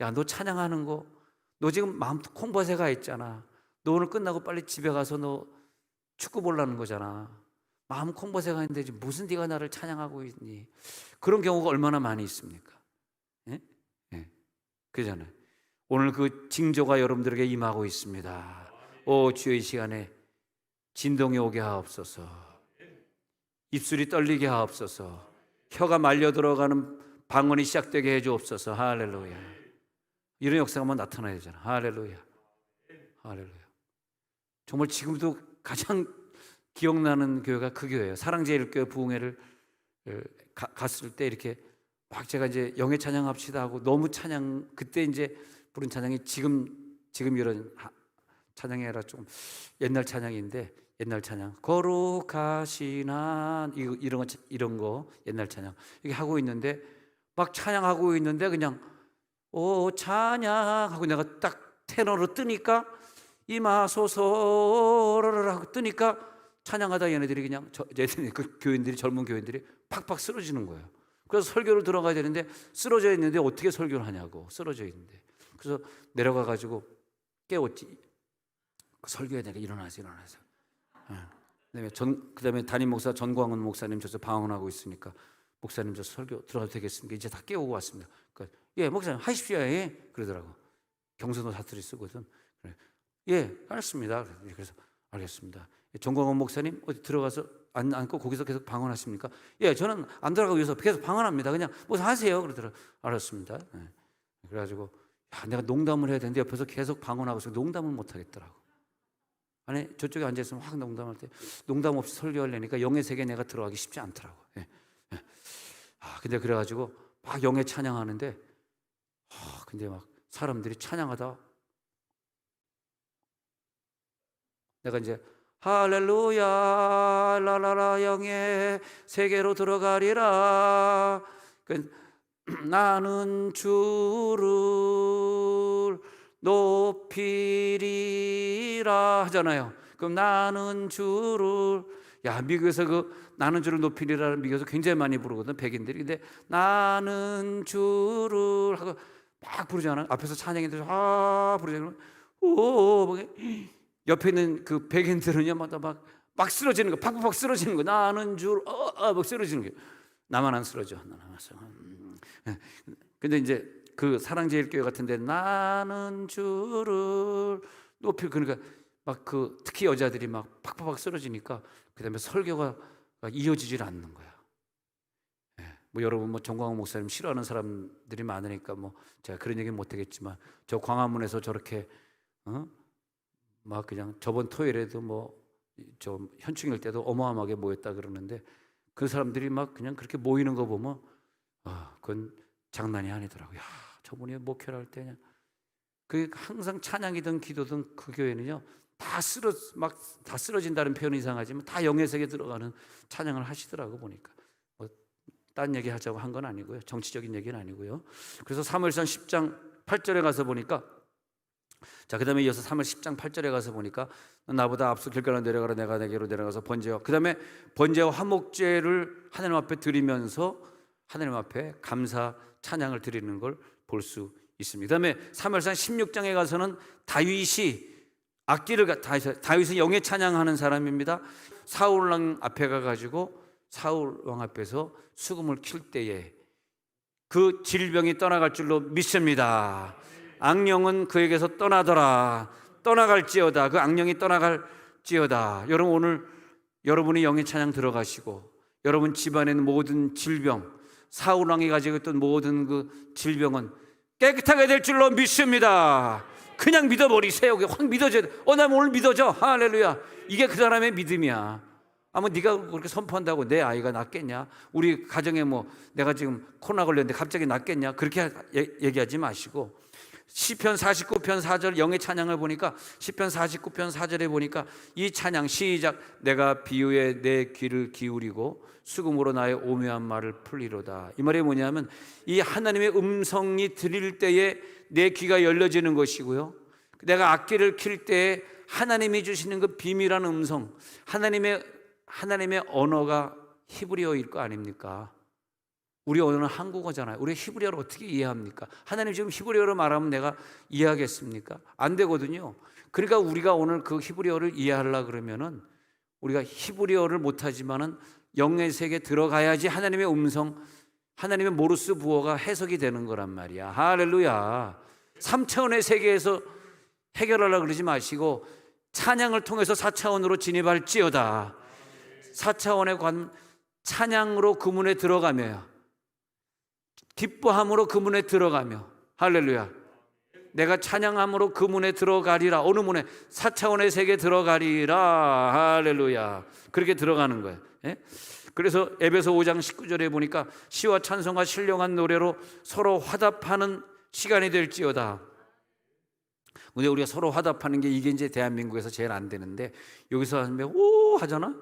야, 너 찬양하는 거, 너 지금 마음 콩밭에 가 있잖아. 너 오늘 끝나고 빨리 집에 가서 너 축구 보려는 거잖아. 마음 콩밭에 가 있는데 무슨 네가 나를 찬양하고 있니? 그런 경우가 얼마나 많이 있습니까? 예? 예. 그잖아요. 오늘 그 징조가 여러분들에게 임하고 있습니다. 오 주의 시간에 진동이 오게 하옵소서. 입술이 떨리게 하옵소서. 혀가 말려 들어가는 방언이 시작되게 해주옵소서. 할렐루야. 이런 역사가 한번 나타나야 되잖아. 할렐루야. 할렐루야. 정말 지금도 가장 기억나는 교회가 그 교회예요. 사랑제일교회 부흥회를 갔을 때 이렇게 막 제가 이제 영예 찬양합시다 하고 너무 찬양 그때 이제 부른 찬양이 지금 이런 찬양이 아니라 좀 옛날 찬양인데 옛날 찬양 거룩하신 한 이런 거 옛날 찬양 이게 하고 있는데 막 찬양하고 있는데 그냥 오 찬양하고 내가 딱 테너로 뜨니까 이마소서를 하고 뜨니까 찬양하다 얘네들이 그냥 그 교인들이 젊은 교인들이 팍팍 쓰러지는 거예요. 그래서 설교를 들어가야 되는데 쓰러져 있는데 어떻게 설교를 하냐고 쓰러져 있는데 그래서 내려가 가지고 깨웠지. 설교에 내가 일어나서 그다음에 담임 목사 전광훈 목사님 저서 방언하고 있으니까 목사님 저 설교 들어가도 되겠습니까? 이제 다 깨우고 왔습니다. 그러니까 예 목사님 하십시오. 예 그러더라고. 경선도 사투리 쓰거든. 그래. 예 알았습니다. 그래서 알겠습니다. 전광훈 목사님 어디 들어가서 앉고 거기서 계속 방언하십니까? 예 저는 안 들어가고 여기서 계속 방언합니다. 그냥 뭐 하세요. 그러더라고. 알았습니다. 예. 그래가지고 야, 내가 농담을 해야 되는데 옆에서 계속 방언하고 있어 농담을 못 하겠더라고. 아니 저쪽에 앉아있으면 확 농담할 때 농담 없이 설교하려니까 영의 세계에 내가 들어가기 쉽지 않더라고. 예. 예. 근데 그래가지고 막 영의 찬양하는데 근데 막 사람들이 찬양하다 내가 이제 할렐루야 라라라 영의 세계로 들어가리라 나는 주를 높이리라 하잖아요. 그럼 나는 주를 미국에서 그 나는 주를 높이리라는 미국에서 굉장히 많이 부르거든 백인들이. 근데 나는 주를 하고 막 부르잖아. 앞에서 찬양인들 부르잖아. 오 옆에 있는 그 백인들은요 막 쓰러지는 거 팍팍 쓰러지는 거 나는 줄 막 쓰러지는 게 나만 안 쓰러져. 근데 이제 그 사랑제일교회 같은데 나는 주를 높이 그러니까 막 그 특히 여자들이 막 팍팍 쓰러지니까 그다음에 설교가 이어지질 않는 거야. 뭐 여러분 뭐 정광훈 목사님 싫어하는 사람들이 많으니까 뭐 제가 그런 얘기는 못 하겠지만 저 광화문에서 저렇게 막 그냥 저번 토요일에도 뭐 좀 현충일 때도 어마어마하게 모였다 그러는데 그 사람들이 막 그냥 그렇게 모이는 거 보면 그건 장난이 아니더라고요. 저분이 목회를 할 때냐 그 항상 찬양이든 기도든 그 교회는요 다 쓰러진다는 표현이 이상하지만 다 영의 세계에 들어가는 찬양을 하시더라고 보니까 뭐 딴 얘기 하자고 한 건 아니고요 정치적인 얘기는 아니고요. 그래서 사무엘상 10장 8절에 가서 보니까 그 다음에 이어서 3월 10장 8절에 가서 보니까 나보다 앞서 길가로 내려가라 내가 내게로 내려가서 번제와 그 다음에 번제와 화목제를 하나님 앞에 드리면서 하나님 앞에 감사 찬양을 드리는 걸 볼 수 있습니다. 그 다음에 사무엘상 16장에 가서는 다윗이 다윗은 영의 찬양하는 사람입니다. 사울왕 앞에 가가지고 사울왕 앞에서 수금을 킬 때에 그 질병이 떠나갈 줄로 믿습니다. 악령은 그에게서 떠나갈지어다. 그 악령이 떠나갈지어다. 여러분 오늘 여러분이 영의 찬양 들어가시고 여러분 집안에 있는 모든 질병 사울왕이 가지고 있던 모든 그 질병은 깨끗하게 될 줄로 믿습니다. 그냥 믿어버리세요. 확 믿어져야 돼. 나 오늘 믿어져. 할렐루야. 이게 그 사람의 믿음이야. 아마 네가 그렇게 선포한다고 내 아이가 낫겠냐? 우리 가정에 뭐 내가 지금 코로나 걸렸는데 갑자기 낫겠냐? 그렇게 얘기하지 마시고 시편 49편 4절 영의 찬양을 보니까 시편 49편 4절에 보니까 이 찬양 시작 내가 비유에 내 귀를 기울이고 수금으로 나의 오묘한 말을 풀리로다. 이 말이 뭐냐면 이 하나님의 음성이 들릴 때에 내 귀가 열려지는 것이고요 내가 악기를 킬 때에 하나님이 주시는 그 비밀한 음성 하나님의 언어가 히브리어일 거 아닙니까? 우리 언어는 한국어잖아요. 우리 히브리어를 어떻게 이해합니까? 하나님 지금 히브리어로 말하면 내가 이해하겠습니까? 안 되거든요. 그러니까 우리가 오늘 그 히브리어를 이해하려고 그러면은 우리가 히브리어를 못하지만은 영의 세계에 들어가야지 하나님의 음성, 하나님의 모르스 부어가 해석이 되는 거란 말이야. 할렐루야. 3차원의 세계에서 해결하려고 그러지 마시고 찬양을 통해서 4차원으로 진입할지어다. 4차원의 관 찬양으로 그 문에 들어가며 기뻐함으로 그 문에 들어가며 할렐루야. 내가 찬양함으로 그 문에 들어가리라. 어느 문에? 4차원의 세계에 들어가리라. 할렐루야. 그렇게 들어가는 거예요. 예? 그래서 에베소 5장 19절에 보니까 시와 찬송과 신령한 노래로 서로 화답하는 시간이 될지어다. 근데 우리가 서로 화답하는 게 이게 이제 대한민국에서 제일 안 되는데, 여기서 하면 오 하잖아.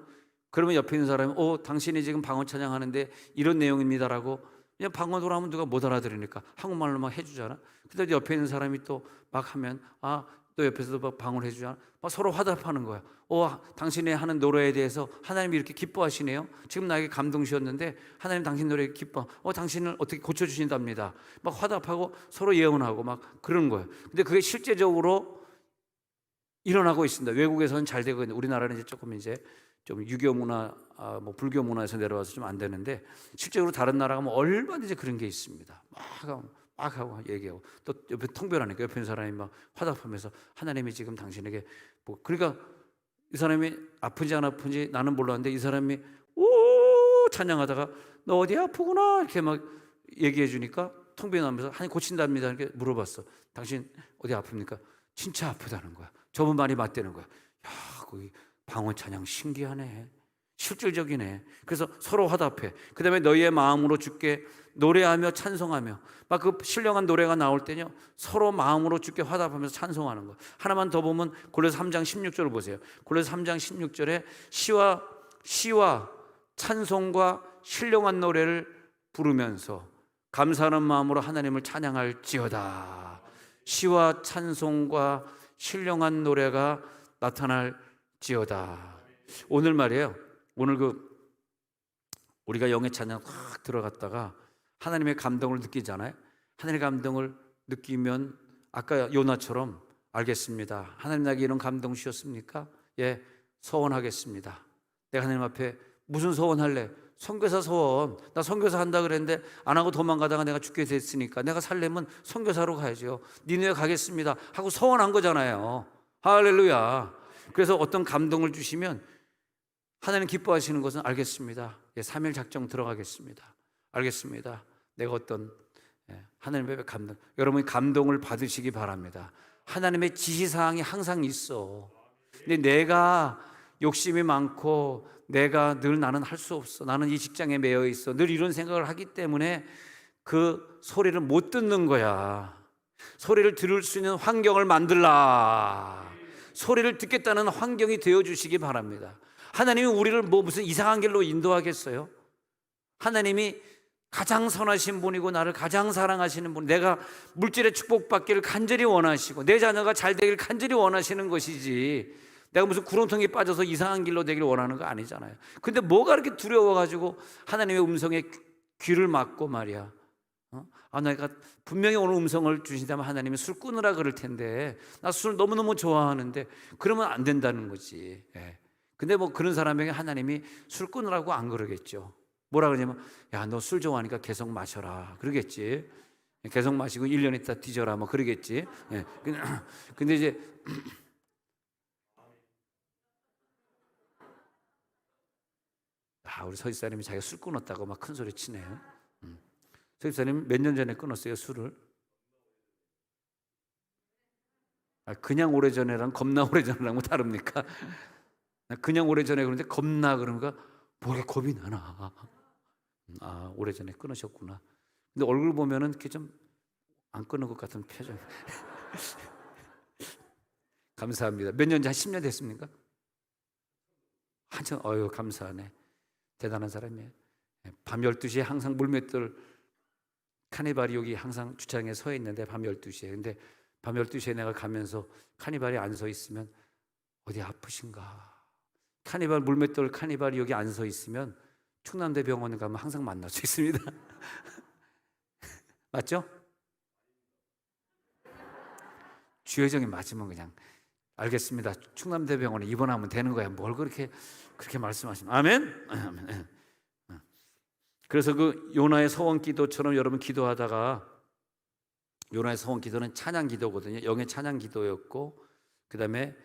그러면 옆에 있는 사람이 당신이 지금 방언 찬양하는데 이런 내용입니다라고 그냥 방언으로 하면 누가 못 알아들으니까 한국말로 막 해주잖아. 근데 옆에 있는 사람이 또 막 하면 또 옆에서도 막 방언을 해주잖아. 막 서로 화답하는 거야. 당신이 하는 노래에 대해서 하나님이 이렇게 기뻐하시네요. 지금 나에게 감동 주셨는데 하나님 당신 노래 기뻐. 당신을 어떻게 고쳐주신답니다. 막 화답하고 서로 예언하고 막 그러는 거예요. 근데 그게 실제적으로 일어나고 있습니다. 외국에서는 잘 되고 있는데 우리나라는 이제 조금 좀 유교 문화, 뭐 불교 문화에서 내려와서 좀 안 되는데, 실제로 다른 나라 가면 얼마든지 그런 게 있습니다. 막 하고 얘기하고 또 옆에 통변하니까 옆에 있는 사람이 막 화답하면서 하나님이 지금 당신에게 그러니까 이 사람이 아픈지 안 아픈지 나는 몰랐는데 이 사람이 오 찬양하다가 너 어디 아프구나 이렇게 막 얘기해 주니까 통변하면서 하나님 고친답니다 이렇게 물어봤어. 당신 어디 아픕니까? 진짜 아프다는 거야. 저분 말이 맞대는 거야. 야, 거기 방언 찬양 신기하네. 실질적이네. 그래서 서로 화답해. 그 다음에 너희의 마음으로 주께 노래하며 찬송하며 막 그 신령한 노래가 나올 때요 서로 마음으로 주께 화답하면서 찬송하는 거. 하나만 더 보면 골로새 3장 16절을 보세요. 골로새 3장 16절에 시와 찬송과 신령한 노래를 부르면서 감사하는 마음으로 하나님을 찬양할지어다. 시와 찬송과 신령한 노래가 나타날지어다. 오늘 말이에요. 오늘 우리가 영의 찬양 확 들어갔다가 하나님의 감동을 느끼잖아요. 하나님의 감동을 느끼면 아까 요나처럼 알겠습니다. 하나님 나에게 이런 감동 주셨습니까? 예, 서원하겠습니다. 내가 하나님 앞에 무슨 서원할래? 선교사 서원. 나 선교사 한다 그랬는데 안 하고 도망가다가 내가 죽게 됐으니까 내가 살려면 선교사로 가야죠. 니네 가겠습니다 하고 서원한 거잖아요. 할렐루야. 그래서 어떤 감동을 주시면 하나님 기뻐하시는 것은 알겠습니다. 3일 작정 들어가겠습니다. 알겠습니다. 내가 어떤 하나님의 감동, 여러분이 감동을 받으시기 바랍니다. 하나님의 지시사항이 항상 있어. 근데 내가 욕심이 많고 내가 늘 나는 할 수 없어. 나는 이 직장에 매여 있어. 늘 이런 생각을 하기 때문에 그 소리를 못 듣는 거야. 소리를 들을 수 있는 환경을 만들라. 소리를 듣겠다는 환경이 되어주시기 바랍니다. 하나님이 우리를 무슨 이상한 길로 인도하겠어요? 하나님이 가장 선하신 분이고 나를 가장 사랑하시는 분, 내가 물질의 축복받기를 간절히 원하시고 내 자녀가 잘 되기를 간절히 원하시는 것이지, 내가 무슨 구렁텅이에 빠져서 이상한 길로 되기를 원하는 거 아니잖아요. 근데 뭐가 그렇게 두려워가지고 하나님의 음성에 귀를 막고 말이야. 내가 분명히 오늘 음성을 주신다면 하나님이 술 끊으라 그럴 텐데 나 술 너무너무 좋아하는데, 그러면 안 된다는 거지. 근데 그런 사람에게 하나님이 술 끊으라고 안 그러겠죠. 뭐라 그러냐면 야, 너 술 좋아하니까 계속 마셔라 그러겠지. 계속 마시고 1년 있다 뒤져라 뭐 그러겠지. 근데 이제 우리 서집사님이 자기가 술 끊었다고 막 큰 소리 치네요. 서집사님 몇 년 전에 끊었어요 술을? 그냥 오래전에랑 겁나 오래전이랑 뭐 다릅니까? 그냥 오래전에 그런데 겁나 그런가 뭐가 겁이 나나. 오래전에 끊으셨구나. 근데 얼굴 보면은 이렇게 좀 안 끊은 것 같은 표정. 감사합니다. 몇 년째? 한 10년 됐습니까? 한참. 감사하네. 대단한 사람이에요. 밤 12시에 항상 물맷돌 카니발이 여기 항상 주차장에 서 있는데 밤 12시에. 근데 밤 12시에 내가 가면서 카니발이 안 서 있으면 어디 아프신가? 물맷돌 카니발이 여기 안 서 있으면 충남대병원에 가면 항상 만날 수 있습니다. 맞죠? 주여정이 맞으면 그냥 알겠습니다. 충남대병원에 입원하면 되는 거야. 뭘 그렇게 말씀하시면 아멘. 아멘. 그래서 그 요나의 서원 기도처럼 여러분 기도하다가, 요나의 서원 기도는 찬양 기도거든요. 영의 찬양 기도였고, 그 다음에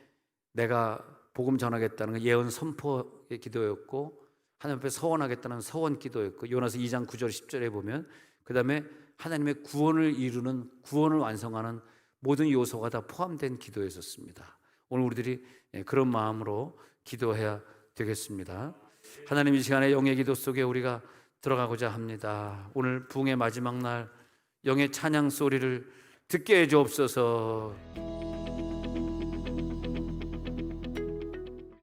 내가 복음 전하겠다는 건 예언 선포의 기도였고, 하나님 앞에 서원하겠다는 서원 기도였고, 요나서 2장 9절 10절에 보면 그 다음에 하나님의 구원을 이루는, 구원을 완성하는 모든 요소가 다 포함된 기도였었습니다. 오늘 우리들이 그런 마음으로 기도해야 되겠습니다. 하나님, 이 시간에 영의 기도 속에 우리가 들어가고자 합니다. 오늘 부흥의 마지막 날 영의 찬양 소리를 듣게 해 주옵소서.